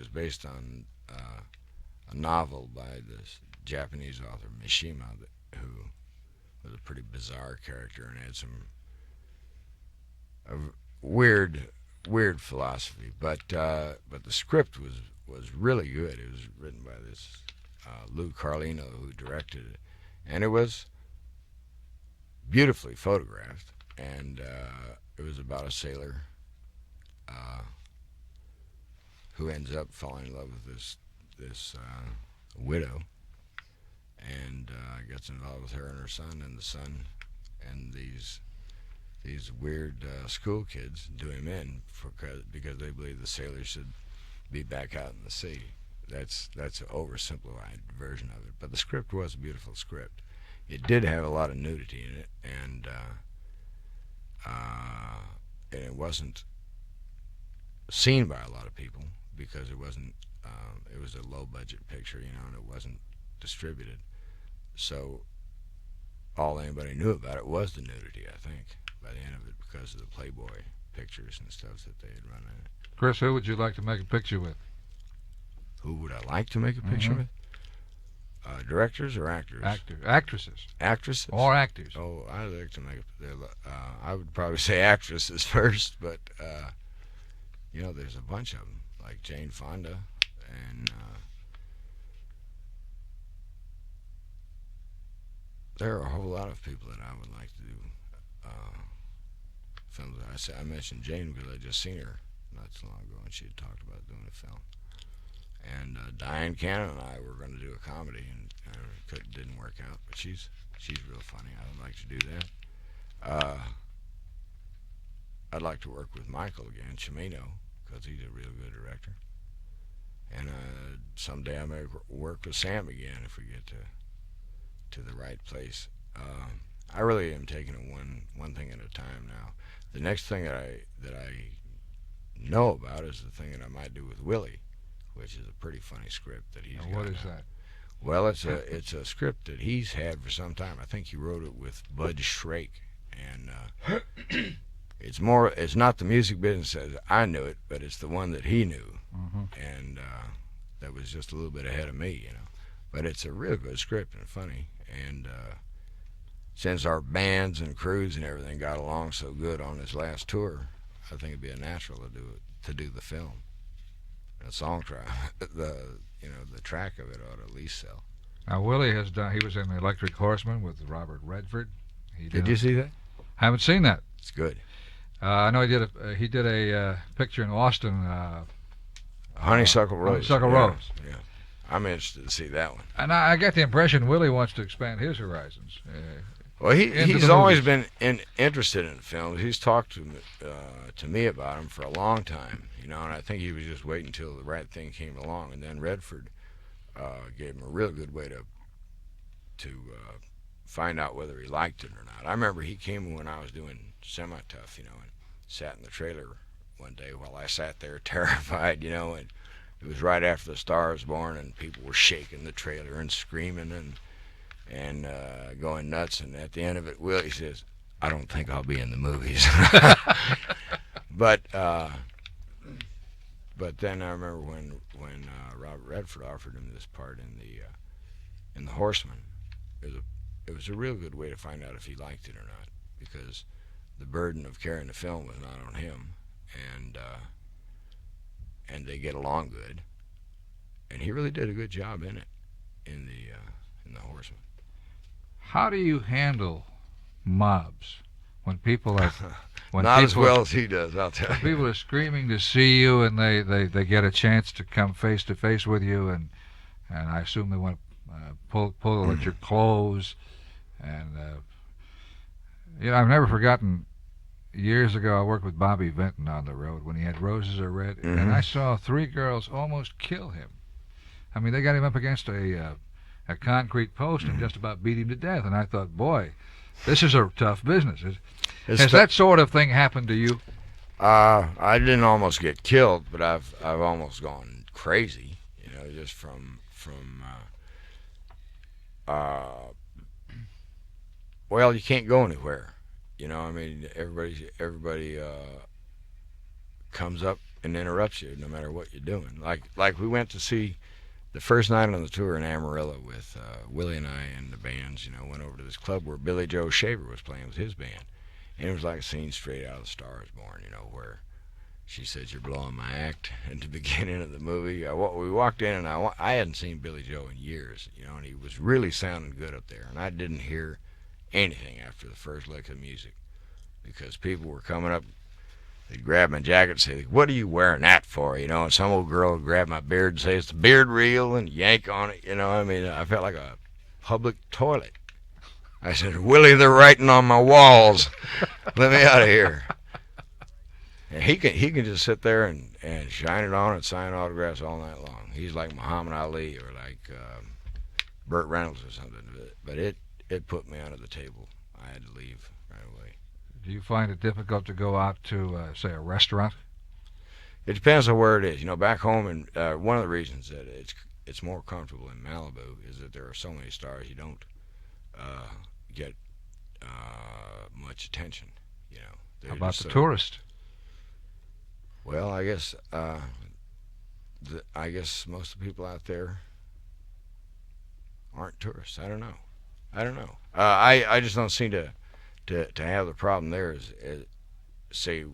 [SPEAKER 2] based on a novel by this Japanese author Mishima, who was a pretty bizarre character and had some weird philosophy. But the script was really good. It was written by this Lou Carlino, who directed it, and it was beautifully photographed, and it was about a sailor who ends up falling in love with this widow, and gets involved with her and her son, and the son and these weird school kids do him in because they believe the sailor should be back out in the sea. That's an oversimplified version of it, but the script was a beautiful script. It did have a lot of nudity in it, and it wasn't seen by a lot of people because it wasn't. It was a low-budget picture, and it wasn't distributed. So all anybody knew about it was the nudity, I think, by the end of it, because of the Playboy pictures and stuff that they had run in it.
[SPEAKER 1] Kris, who would you like to make a picture with?
[SPEAKER 2] Who would I like to make a picture with? Directors or actors?
[SPEAKER 1] Actresses.
[SPEAKER 2] Actresses?
[SPEAKER 1] Or actors.
[SPEAKER 2] Oh, I'd like to make I would probably say actresses first, but, there's a bunch of them, like Jane Fonda, and there are a whole lot of people that I would like to do films. I mentioned Jane because I just seen her not so long ago, and she had talked about doing a film. And Diane Cannon and I were going to do a comedy, and it didn't work out. But she's real funny. I would like to do that. I'd like to work with Michael again, Cimino, because he's a real good director. And someday I may work with Sam again if we get to the right place. I really am taking it one thing at a time now. The next thing that I know about is the thing that I might do with Willie, which is a pretty funny script that he's got.
[SPEAKER 1] What is that?
[SPEAKER 2] Well, it's a script that he's had for some time. I think he wrote it with Bud Shrake, and it's not the music business as I knew it, but it's the one that he knew, and that was just a little bit ahead of me, But it's a real good script and funny, and since our bands and crews and everything got along so good on this last tour, I think it'd be a natural to do the film. A song track, the track of it ought to at least sell.
[SPEAKER 1] Now Willie has done. He was in The Electric Horseman with Robert Redford.
[SPEAKER 2] Did you see that?
[SPEAKER 1] Haven't seen that.
[SPEAKER 2] It's good.
[SPEAKER 1] I know he did a picture in Austin.
[SPEAKER 2] Honeysuckle Rose.
[SPEAKER 1] Honeysuckle Rose.
[SPEAKER 2] Yeah. I'm interested to see that one.
[SPEAKER 1] And I get the impression Willie wants to expand his horizons.
[SPEAKER 2] Well, he's always been interested in films. He's talked to me about them for a long time, and I think he was just waiting until the right thing came along. And then Redford gave him a real good way to find out whether he liked it or not. I remember he came when I was doing Semi-Tough, and sat in the trailer one day while I sat there terrified, and it was right after The Star Is Born, and people were shaking the trailer and screaming and going nuts. And at the end of it, Willie says, "I don't think I'll be in the movies." But then I remember when Robert Redford offered him this part in the Horseman, it was a real good way to find out if he liked it or not, because the burden of carrying the film was not on him, and they get along good, and he really did a good job in it in the Horseman.
[SPEAKER 1] How do you handle mobs when people are
[SPEAKER 2] not as well as he does, I'll tell you.
[SPEAKER 1] People are screaming to see you, and they get a chance to come face to face with you, and I assume they want to pull at your clothes, and I've never forgotten. Years ago, I worked with Bobby Vinton on the road when he had Roses Are Red, and I saw 3 girls almost kill him. I mean, they got him up against a concrete post and just about beat him to death. And I thought, boy, this is a tough business. Has that sort of thing happened to you?
[SPEAKER 2] I didn't almost get killed, but I've almost gone crazy. Just from well, you can't go anywhere. I mean, everybody comes up and interrupts you no matter what you're doing. Like we went to see the first night on the tour in Amarillo with Willie and I and the bands, went over to this club where Billy Joe Shaver was playing with his band. And it was like a scene straight out of The Star Is Born, where she says, "You're blowing my act" at the beginning of the movie. We walked in, and I hadn't seen Billy Joe in years, and he was really sounding good up there. And I didn't hear anything after the first lick of music, because people were coming up. They'd grab my jacket and say, "What are you wearing that for?" You know, and some old girl would grab my beard and say, "It's the beard reel," and yank on it. You know, I mean, I felt like a public toilet. I said, "Willie, they're writing on my walls. Let me out of here." And he can just sit there and shine it on and sign autographs all night long. He's like Muhammad Ali or like Burt Reynolds or something. But it put me under the table. I had to leave right away.
[SPEAKER 1] Do you find it difficult to go out to, say, a restaurant?
[SPEAKER 2] It depends on where it is. You know, back home, and one of the reasons that it's more comfortable in Malibu is that there are so many stars. You don't get much attention. You know.
[SPEAKER 1] How about the tourist?
[SPEAKER 2] Well, I guess most of the people out there aren't tourists. I don't know. I just don't seem to have the problem there as say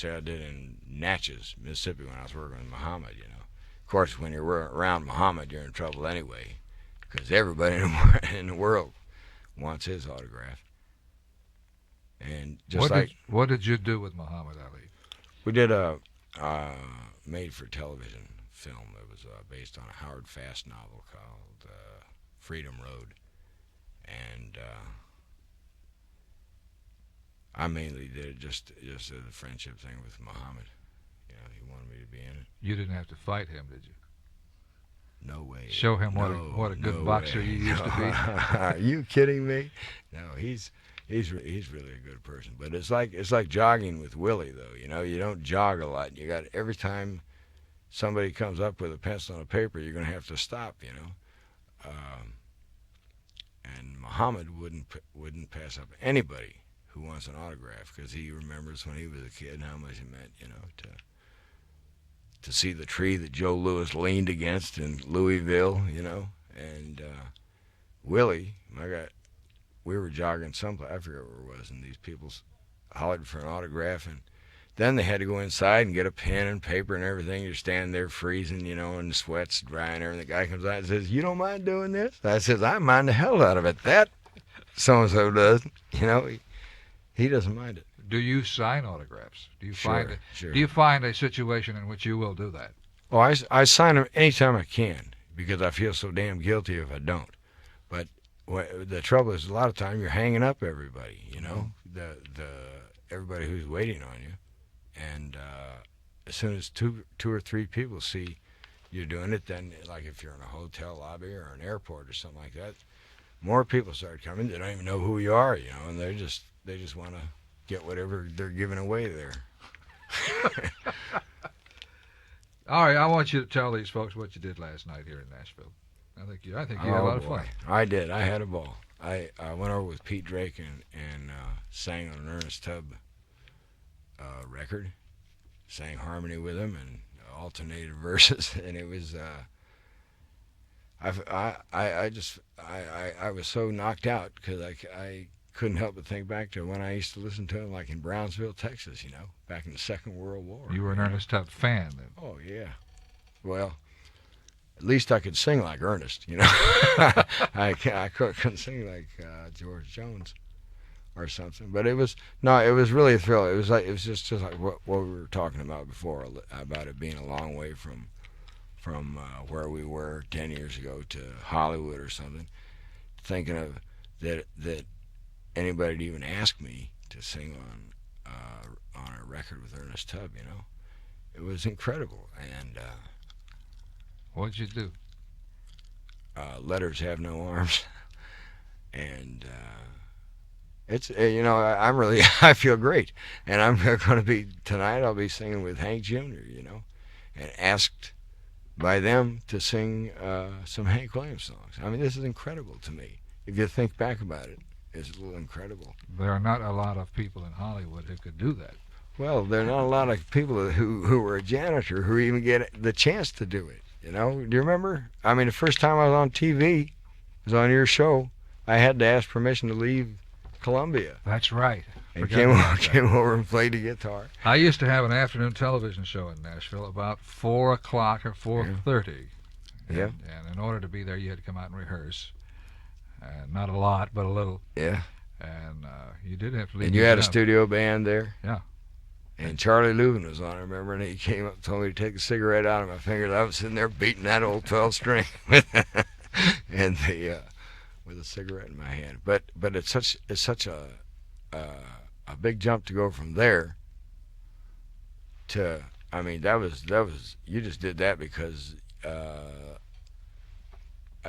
[SPEAKER 2] I did in Natchez, Mississippi, when I was working with Muhammad. You know, of course, when you're around Muhammad, you're in trouble anyway, because everybody in the world wants his autograph. And just
[SPEAKER 1] what did you do with Muhammad Ali?
[SPEAKER 2] We did a made-for-television film that was based on a Howard Fast novel called Freedom Road, and I mainly did just did a friendship thing with Muhammad. You know, he wanted me to be in it.
[SPEAKER 1] You didn't have to fight him, did you?
[SPEAKER 2] No way.
[SPEAKER 1] Show him what a good boxer you used to be.
[SPEAKER 2] Are you kidding me? No, he's really a good person. But it's like jogging with Willie, though. You know, you don't jog a lot. You got every time somebody comes up with a pencil and a paper, you're going to have to stop. You know, and Muhammad wouldn't pass up anybody who wants an autograph, because he remembers when he was a kid how much it meant. You know, to see the tree that Joe Louis leaned against in Louisville. You know, and Willie, my guy. We were jogging someplace, I forget where it was, and these people hollered for an autograph, and then they had to go inside and get a pen and paper and everything. You're standing there freezing, you know, and the sweat's drying and everything. The guy comes out and says, "You don't mind doing this?" I says, "I mind the hell out of it. That so-and-so does." You know, he doesn't mind it.
[SPEAKER 1] Do you sign autographs? Do you find
[SPEAKER 2] Sure.
[SPEAKER 1] Do you find a situation in which you will do that?
[SPEAKER 2] Oh, I sign them anytime I can, because I feel so damn guilty if I don't. But the trouble is, a lot of time you're hanging up everybody, you know, the everybody who's waiting on you, and as soon as two or three people see you're doing it, then like if you're in a hotel lobby or an airport or something like that, more people start coming. They don't even know who you are, you know, and they just want to get whatever they're giving away there.
[SPEAKER 1] All right, I want you to tell these folks what you did last night here in Nashville. I think you had a lot of fun.
[SPEAKER 2] I did. I had a ball. I went over with Pete Drake and sang on an Ernest Tubb record, sang harmony with him and alternated verses, and it was I was so knocked out because I couldn't help but think back to when I used to listen to him, like in Brownsville, Texas, you know, back in the Second World War.
[SPEAKER 1] You were an Ernest Tubb fan then?
[SPEAKER 2] Oh yeah. Well, at least I could sing like Ernest, you know. I couldn't sing like George Jones or something, but it was really a thrill. It was just like what we were talking about before, about it being a long way from where we were 10 years ago to Hollywood or something. Thinking of that anybody'd even ask me to sing on a record with Ernest Tubb, you know, it was incredible. And
[SPEAKER 1] what'd you do?
[SPEAKER 2] Letters Have No Arms, and it's you know, I feel great, and I'm going to be tonight. I'll be singing with Hank Jr., you know, and asked by them to sing some Hank Williams songs. I mean, this is incredible to me. If you think back about it, it's a little incredible.
[SPEAKER 1] There are not a lot of people in Hollywood who could do that.
[SPEAKER 2] Well, there are not a lot of people who were a janitor who even get the chance to do it. You know, do you remember? I mean, the first time I was on TV, was on your show, I had to ask permission to leave Columbia.
[SPEAKER 1] That's right.
[SPEAKER 2] And came over and played the guitar.
[SPEAKER 1] I used to have an afternoon television show in Nashville about 4 o'clock or 4:30.
[SPEAKER 2] Yeah.
[SPEAKER 1] And in order to be there, you had to come out and rehearse. Not a lot, but a little.
[SPEAKER 2] Yeah.
[SPEAKER 1] And you did have to leave.
[SPEAKER 2] And you had a studio band there?
[SPEAKER 1] Yeah.
[SPEAKER 2] And Charlie Leuven was on, I remember, and he came up and told me to take a cigarette out of my fingers. I was sitting there beating that old 12-string and with a cigarette in my hand. But it's such a big jump to go from there to, I mean, that was you just did that because I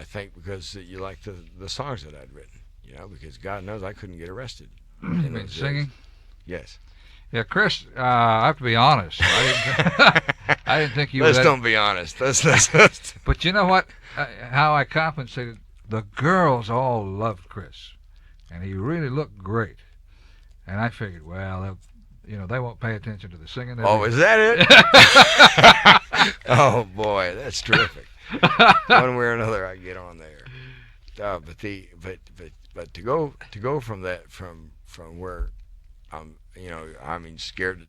[SPEAKER 2] think because you liked the songs that I'd written, you know, because God knows I couldn't get arrested.
[SPEAKER 1] You mean singing?
[SPEAKER 2] Yes.
[SPEAKER 1] Yeah, Kris, I have to be honest. I didn't think you.
[SPEAKER 2] Let's don't be honest. Let's.
[SPEAKER 1] But you know what? How I compensated? The girls all loved Kris, and he really looked great. And I figured, well, they won't pay attention to the singing.
[SPEAKER 2] Oh, is that it? Oh boy, that's terrific. One way or another, I get on there. But to go from that from where I'm, I mean, scared.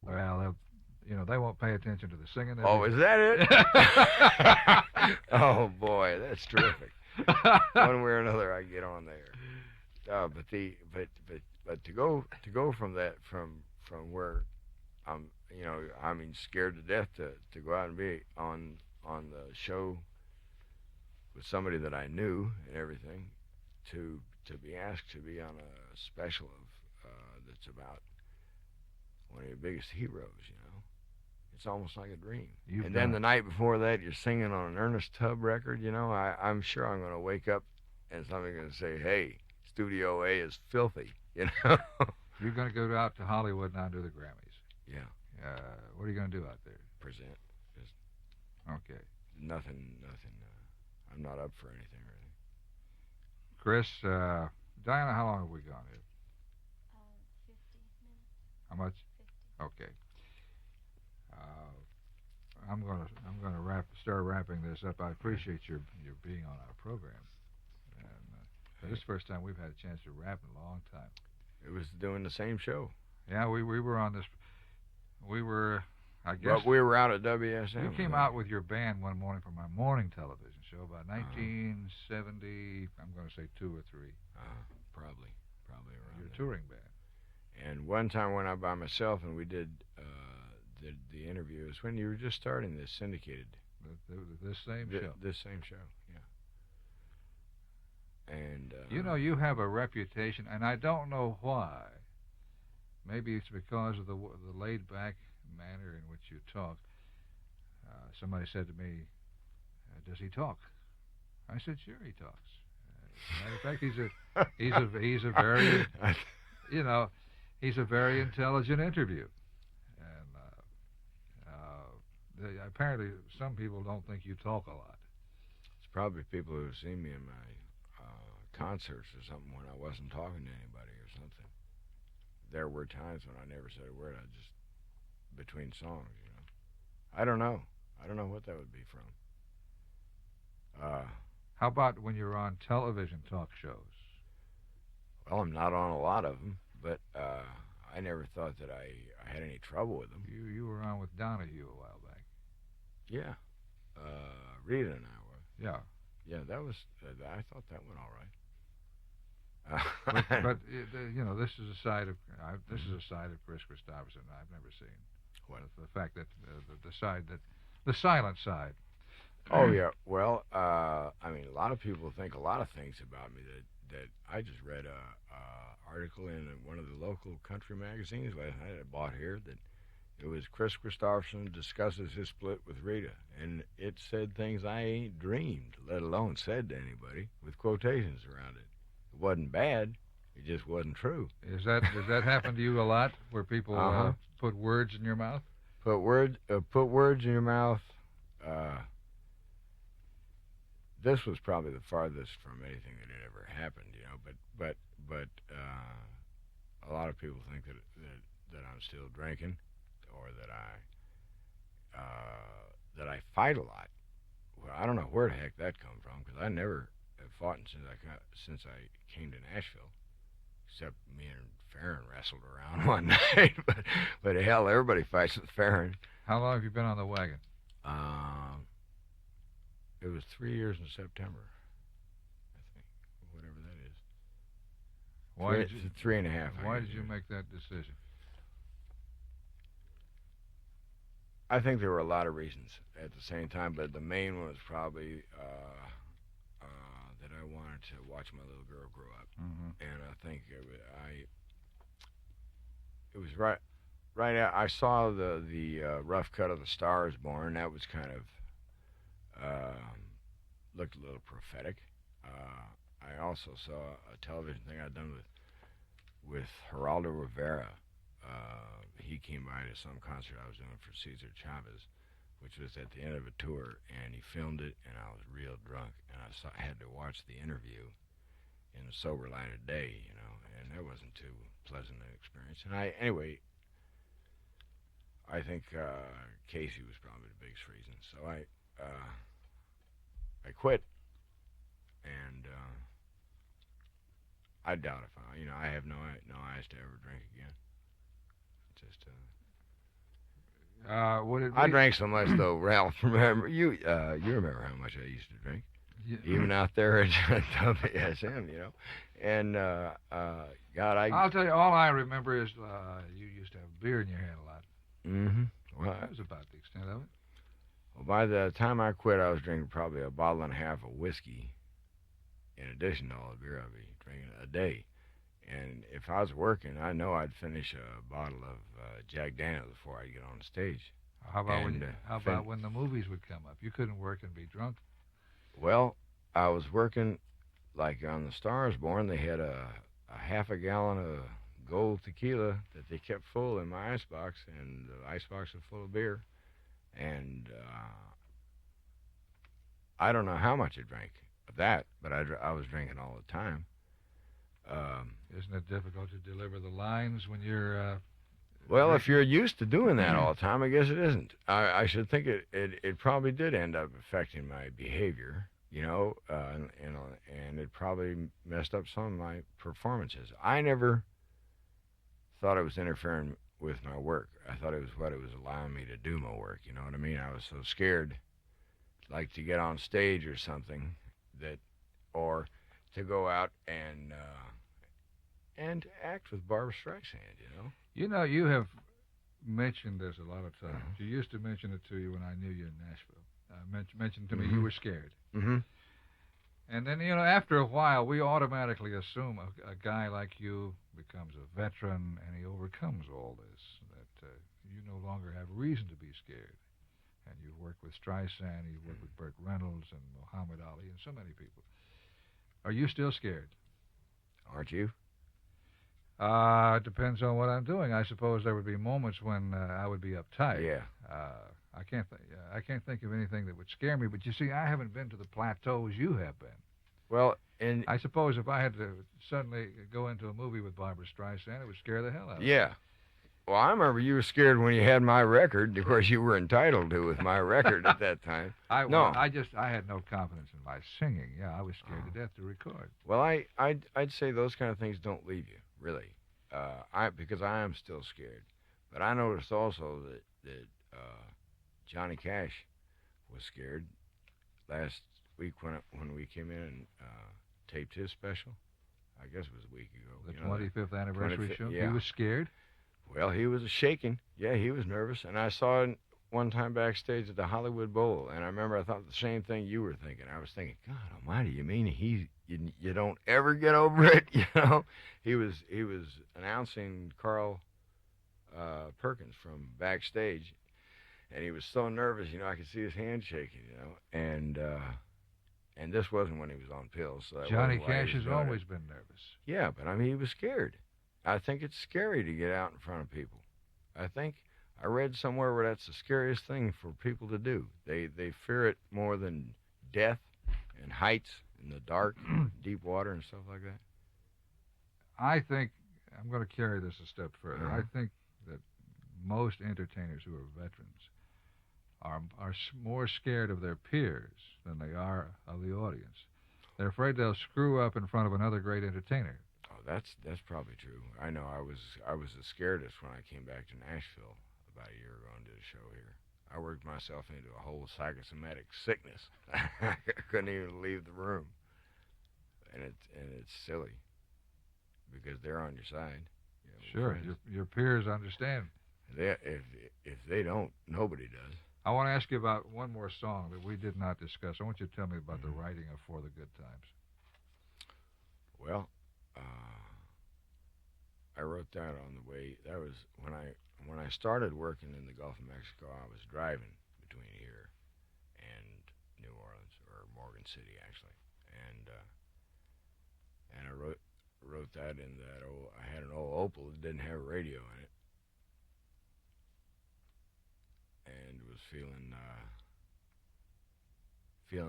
[SPEAKER 1] Well, they won't pay attention to the singing.
[SPEAKER 2] Oh, is that it? Oh boy, that's terrific. One way or another, I get on there. But to go from that from where I'm, I mean, scared to death to go out and be on the show with somebody that I knew and everything, to be asked to be on a special that's about one of your biggest heroes, it's almost like a dream. And then the night before that, you're singing on an Ernest Tubb record, I'm sure I'm going to wake up and somebody's going to say, hey, Studio A is filthy, You're
[SPEAKER 1] going to go out to Hollywood now and do the Grammys.
[SPEAKER 2] Yeah.
[SPEAKER 1] What are you going to do out there?
[SPEAKER 2] Present. Just
[SPEAKER 1] okay.
[SPEAKER 2] Nothing. I'm not up for anything really.
[SPEAKER 1] Kris, Diana, how long have we gone here?
[SPEAKER 3] 50 minutes.
[SPEAKER 1] How much?
[SPEAKER 3] 50.
[SPEAKER 1] Okay. I'm gonna start wrapping this up. I appreciate your being on our program, and this is the first time we've had a chance to rap in a long time.
[SPEAKER 2] It was doing the same show.
[SPEAKER 1] Yeah, we were on this. We were, I guess.
[SPEAKER 2] But we were out at WSM.
[SPEAKER 1] You came out with your band one morning for my morning television show about 1970. I'm going to say 2 or 3.
[SPEAKER 2] Probably around.
[SPEAKER 1] Your touring band.
[SPEAKER 2] And one time went out by myself and we did the interview. It was when you were just starting this syndicated.
[SPEAKER 1] This same show.
[SPEAKER 2] This same show, yeah. And
[SPEAKER 1] you have a reputation, and I don't know why. Maybe it's because of the laid-back manner in which you talk. Somebody said to me, "Does he talk?" I said, "Sure, he talks." Matter of fact, he's a very, he's a very intelligent interview. Apparently, some people don't think you talk a lot.
[SPEAKER 2] It's probably people who've seen me in my concerts or something when I wasn't talking to anybody or something. There were times when I never said a word. I just between songs, I don't know. I don't know what that would be from.
[SPEAKER 1] How about when you're on television talk shows?
[SPEAKER 2] Well, I'm not on a lot of them, but I never thought that I had any trouble with them.
[SPEAKER 1] You were on with Donahue a while back.
[SPEAKER 2] Yeah. Rita and I were.
[SPEAKER 1] Yeah.
[SPEAKER 2] Yeah, that was. I thought that went all right.
[SPEAKER 1] But this is a side of Kris Kristofferson I've never seen.
[SPEAKER 2] What?
[SPEAKER 1] The fact that the silent side.
[SPEAKER 2] Oh yeah. Well, I mean, a lot of people think a lot of things about me that I just read a article in one of the local country magazines last night I bought here that it was Kris Kristofferson discusses his split with Rita, and it said things I ain't dreamed, let alone said to anybody, with quotations around it. It wasn't bad. It just wasn't true.
[SPEAKER 1] Does that happen to you a lot, where people put words in your mouth?
[SPEAKER 2] Put words in your mouth. This was probably the farthest from anything that had ever happened, But a lot of people think that I'm still drinking, or that I fight a lot. Well, I don't know where the heck that come from, because I never have fought since I came to Nashville. except me and Farron wrestled around one night. But hell, everybody fights with Farron.
[SPEAKER 1] How long have you been on the wagon?
[SPEAKER 2] It was 3 years in September, I think, whatever that is.
[SPEAKER 1] Why did you?
[SPEAKER 2] 3.5.
[SPEAKER 1] Why did you make that decision?
[SPEAKER 2] I think there were a lot of reasons at the same time, but the main one was probably that I wanted to watch my little girl grow up, and I think it was right. I saw the rough cut of The Star Is Born. That was kind of looked a little prophetic. I also saw a television thing I'd done with Geraldo Rivera. He came by to some concert I was doing for Cesar Chavez, which was at the end of a tour, and he filmed it, and I was real drunk, and I had to watch the interview in the sober light of day, and that wasn't too pleasant an experience. And I think Casey was probably the biggest reason. So I quit, and I doubt if I have no eyes to ever drink again. Just
[SPEAKER 1] Would it be?
[SPEAKER 2] I drank so much though, Ralph. Remember you remember how much I used to drink, even out there at WSM, and God,
[SPEAKER 1] I'll tell you, all I remember is you used to have beer in your hand a lot.
[SPEAKER 2] Mm-hmm. Well,
[SPEAKER 1] that was about the extent of it.
[SPEAKER 2] Well, by the time I quit, I was drinking probably a bottle and a half of whiskey, in addition to all the beer I'd be drinking a day. And if I was working, I know I'd finish a bottle of Jack Daniels before I'd get on stage.
[SPEAKER 1] How about when the movies would come up? You couldn't work and be drunk.
[SPEAKER 2] Well, I was working, like on The Star Is Born. They had a half a gallon of gold tequila that they kept full in my icebox, and the icebox was full of beer. And I don't know how much I drank of that, but I was drinking all the time.
[SPEAKER 1] Isn't it difficult to deliver the lines when you're...
[SPEAKER 2] Well, if you're used to doing that all the time, I guess it isn't. I should think it probably did end up affecting my behavior, and it probably messed up some of my performances. I never thought it was interfering with my work. I thought it was what it was allowing me to do my work, you know what I mean? I was so scared, like to get on stage or something, or to go out and act with Barbra Streisand,
[SPEAKER 1] You have mentioned this a lot of times. You used to mention it to you when I knew you in Nashville. Mentioned to me you were scared.
[SPEAKER 2] Mm-hmm.
[SPEAKER 1] And then, after a while, we automatically assume a guy like you becomes a veteran and he overcomes all this, that you no longer have reason to be scared. And you've worked with Streisand, you've worked with Burt Reynolds and Muhammad Ali and so many people. Are you still scared?
[SPEAKER 2] Aren't you?
[SPEAKER 1] It depends on what I'm doing. I suppose there would be moments when I would be uptight.
[SPEAKER 2] Yeah.
[SPEAKER 1] I can't think of anything that would scare me. But you see, I haven't been to the plateaus you have been.
[SPEAKER 2] Well, and
[SPEAKER 1] I suppose if I had to suddenly go into a movie with Barbra Streisand, it would scare the hell out of me.
[SPEAKER 2] Yeah. Well, I remember you were scared when you had my record. Of course, you were entitled to with my record at that time.
[SPEAKER 1] I had no confidence in my singing. Yeah, I was scared to death to record.
[SPEAKER 2] Well, I'd say those kind of things don't leave you, really. Because I am still scared. But I noticed also that Johnny Cash was scared last week when we came in and taped his special. I guess it was a week ago.
[SPEAKER 1] The 25th anniversary show?
[SPEAKER 2] Yeah.
[SPEAKER 1] He was scared?
[SPEAKER 2] Well, he was shaking. Yeah, he was nervous. And I saw it one time backstage at the Hollywood Bowl, and I remember I thought the same thing you were thinking. I was thinking, God almighty, you mean you don't ever get over it, He was announcing Carl Perkins from backstage, and he was so nervous, I could see his hand shaking, and this wasn't when he was on pills. So
[SPEAKER 1] Johnny Cash has always been nervous.
[SPEAKER 2] Yeah, but he was scared. I think it's scary to get out in front of people. I read somewhere where that's the scariest thing for people to do. They fear it more than death and heights in the dark, deep water and stuff like that.
[SPEAKER 1] I think I'm going to carry this a step further. I think that most entertainers who are veterans are more scared of their peers than they are of the audience. They're afraid they'll screw up in front of another great entertainer.
[SPEAKER 2] Oh, that's probably true. I know I was the scaredest when I came back to Nashville about a year ago and did a show here. I worked myself into a whole psychosomatic sickness. I couldn't even leave the room, and it's silly because they're on your side. You know,
[SPEAKER 1] Sure, your peers understand.
[SPEAKER 2] If they don't, nobody does.
[SPEAKER 1] I want to ask you about one more song that we did not discuss. I want you to tell me about the writing of For the Good Times.
[SPEAKER 2] Well, I wrote that on the way. That was when I started working in the Gulf of Mexico. I was driving between here and New Orleans, or Morgan City actually, and I wrote that in that old. I had an old Opel that didn't have a radio in it, and was feeling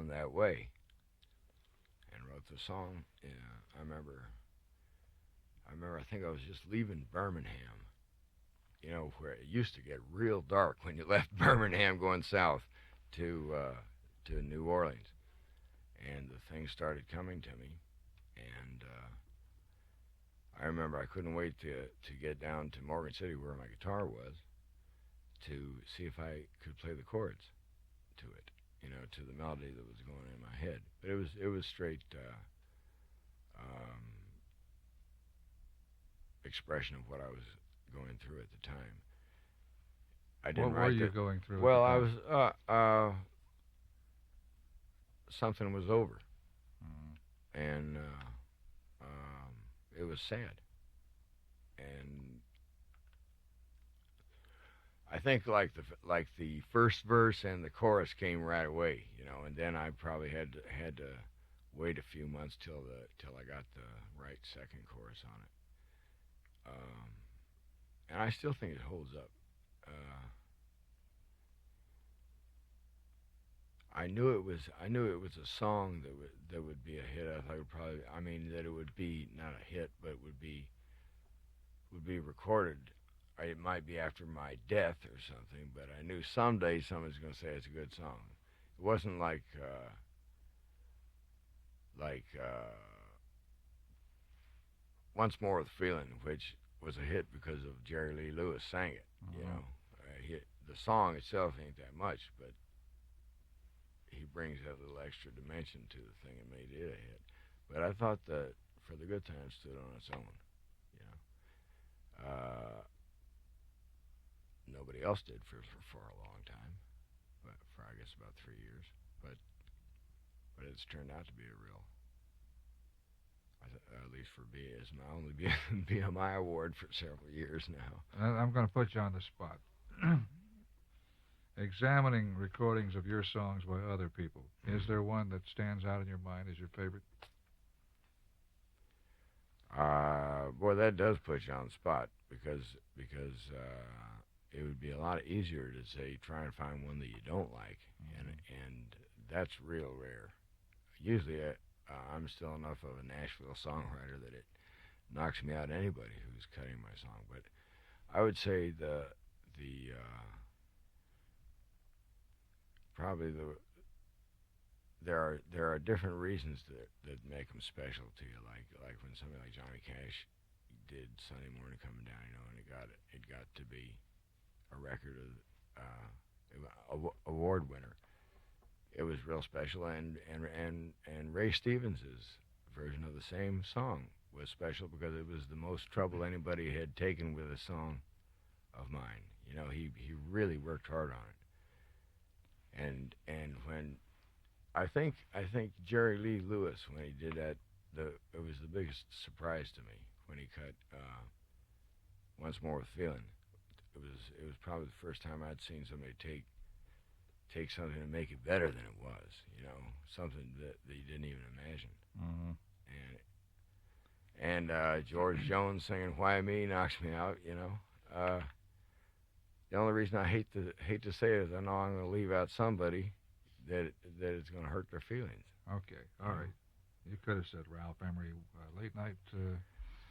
[SPEAKER 2] that way, and wrote the song. Yeah, I remember. I think I was just leaving Birmingham, you know, where it used to get real dark when you left Birmingham going south to New Orleans, and the things started coming to me, and I remember I couldn't wait to get down to Morgan City where my guitar was to see if I could play the chords to it, you know, to the melody that was going in my head. But it was straight expression of what I was going through at the time. I didn't
[SPEAKER 1] What were you going through?
[SPEAKER 2] Well, I was something was over, and it was sad, and I think like the first verse and the chorus came right away, you know, and then I probably had to wait a few months till I got the right second chorus on it. And I still think it holds up. I knew it was a song that would be a hit. I thought that it would be not a hit, but would be recorded. It might be after my death or something, but I knew someday someone's going to say it's a good song. It wasn't like Once More with Feeling, which was a hit because of Jerry Lee Lewis sang it. You know, the song itself ain't that much, but he brings that little extra dimension to the thing and made it a hit. But I thought that For the Good Times stood on its own. You know, nobody else did for a long time, but for I guess about 3 years. But it's turned out to be a real. At least for me, it's my only BMI award for several years now.
[SPEAKER 1] I'm going to put you on the spot. Examining recordings of your songs by other people, is there one that stands out in your mind as your favorite?
[SPEAKER 2] Boy, that does put you on the spot because it would be a lot easier to say try and find one that you don't like, and that's real rare. Usually, I'm still enough of a Nashville songwriter that it knocks me out anybody who's cutting my song. But I would say there are different reasons that make them special to you. Like when somebody like Johnny Cash did Sunday Morning Coming Down, you know, and it got to be a record of award winner. It was real special, and Ray Stevens's version of the same song was special because it was the most trouble anybody had taken with a song of mine. You know, he really worked hard on it. And when I think Jerry Lee Lewis, when he did that, it was the biggest surprise to me when he cut Once More with Feeling. It was probably the first time I'd seen somebody take something and make it better than it was, you know, something that you didn't even imagine.
[SPEAKER 1] Mm-hmm.
[SPEAKER 2] And George Jones singing "Why Me" knocks me out, you know. The only reason I hate to say it is I know I'm going to leave out somebody that it's going to hurt their feelings.
[SPEAKER 1] Okay, all right. You could have said Ralph Emery, late night.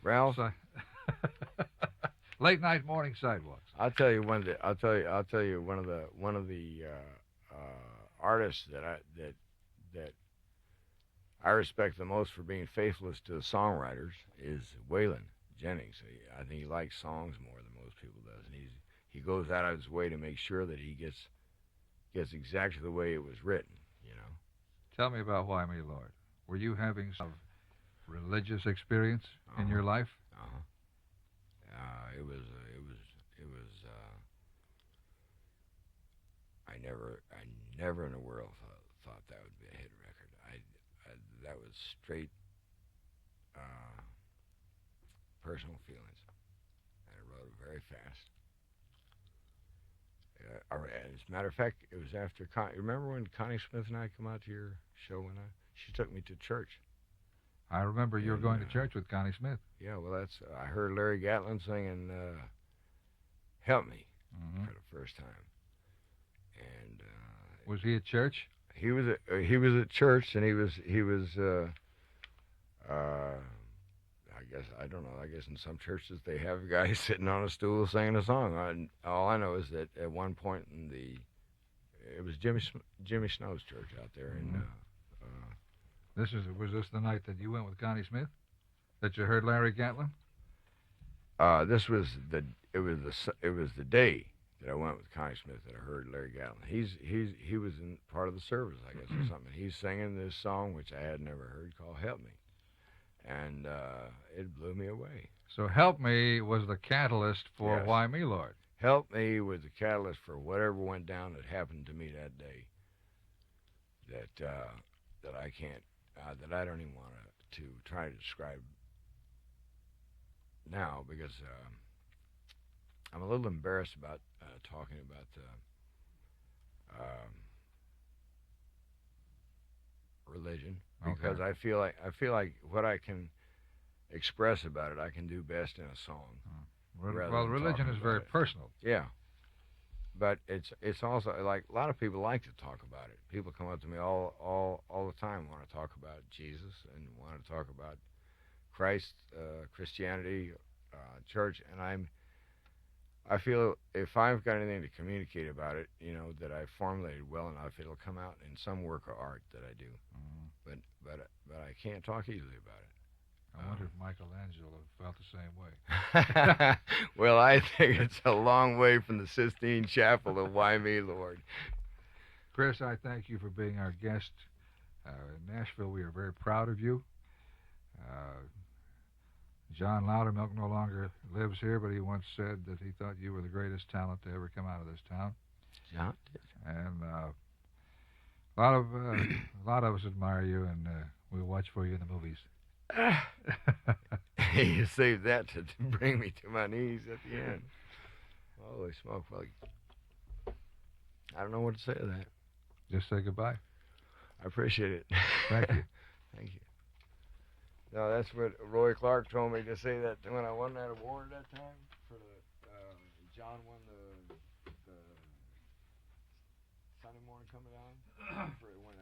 [SPEAKER 2] Ralph.
[SPEAKER 1] Late night morning sidewalks.
[SPEAKER 2] I'll tell you one of the artists that I respect the most for being faithless to the songwriters is Waylon Jennings. I think he likes songs more than most people does, and he goes out of his way to make sure that he gets exactly the way it was written. You know.
[SPEAKER 1] Tell me about Why Me, Lord. Were you having some religious experience in your life?
[SPEAKER 2] Uh-huh. It was. I never in the world thought that would be a hit record. That was straight personal feelings. And I wrote it very fast. As a matter of fact, it was after remember when Connie Smith and I come out to your show one night? She took me to church.
[SPEAKER 1] I remember you were going to church with Connie Smith.
[SPEAKER 2] Yeah, well, I heard Larry Gatlin singing "Help Me" for the first time. And
[SPEAKER 1] was he at church?
[SPEAKER 2] He was at church, and he was I guess I don't know. I guess in some churches they have guys sitting on a stool singing a song. All I know is that at one point it was Jimmy Snow's church out there in.
[SPEAKER 1] Was this the night that you went with Connie Smith? That you heard Larry Gatlin?
[SPEAKER 2] This was it was the day that I went with Connie Smith that I heard Larry Gatlin. He was in part of the service, I guess, or something. He's singing this song which I had never heard called "Help Me," and it blew me away.
[SPEAKER 1] So "Help Me" was the catalyst for Why Me, Lord.
[SPEAKER 2] "Help Me" was the catalyst for whatever went down that happened to me that day. That I can't. That I don't even want to try to describe now because I'm a little embarrassed about talking about religion because I feel like what I can express about it I can do best in a song.
[SPEAKER 1] Well, religion is very personal.
[SPEAKER 2] Yeah. But it's also like a lot of people like to talk about it. People come up to me all the time want to talk about Jesus and want to talk about Christ, Christianity, church, and I feel if I've got anything to communicate about it, that I've formulated well enough, it'll come out in some work of art that I do. But I can't talk easily about it.
[SPEAKER 1] I wonder if Michelangelo felt the same way.
[SPEAKER 2] Well, I think it's a long way from the Sistine Chapel of Why Me, Lord.
[SPEAKER 1] Kris, I thank you for being our guest in Nashville. We are very proud of you. John Loudermilk no longer lives here, but he once said that he thought you were the greatest talent to ever come out of this town.
[SPEAKER 2] John did.
[SPEAKER 1] And a lot of us admire you, and we'll watch for you in the movies.
[SPEAKER 2] You saved that to bring me to my knees at the end. Holy smoke. Well, I don't know what to say to that.
[SPEAKER 1] Just say goodbye.
[SPEAKER 2] I appreciate it.
[SPEAKER 1] Thank you.
[SPEAKER 2] Thank you. No, that's what Roy Clark told me to say that when I won that award that time. For John won the Sunday morning coming on. For when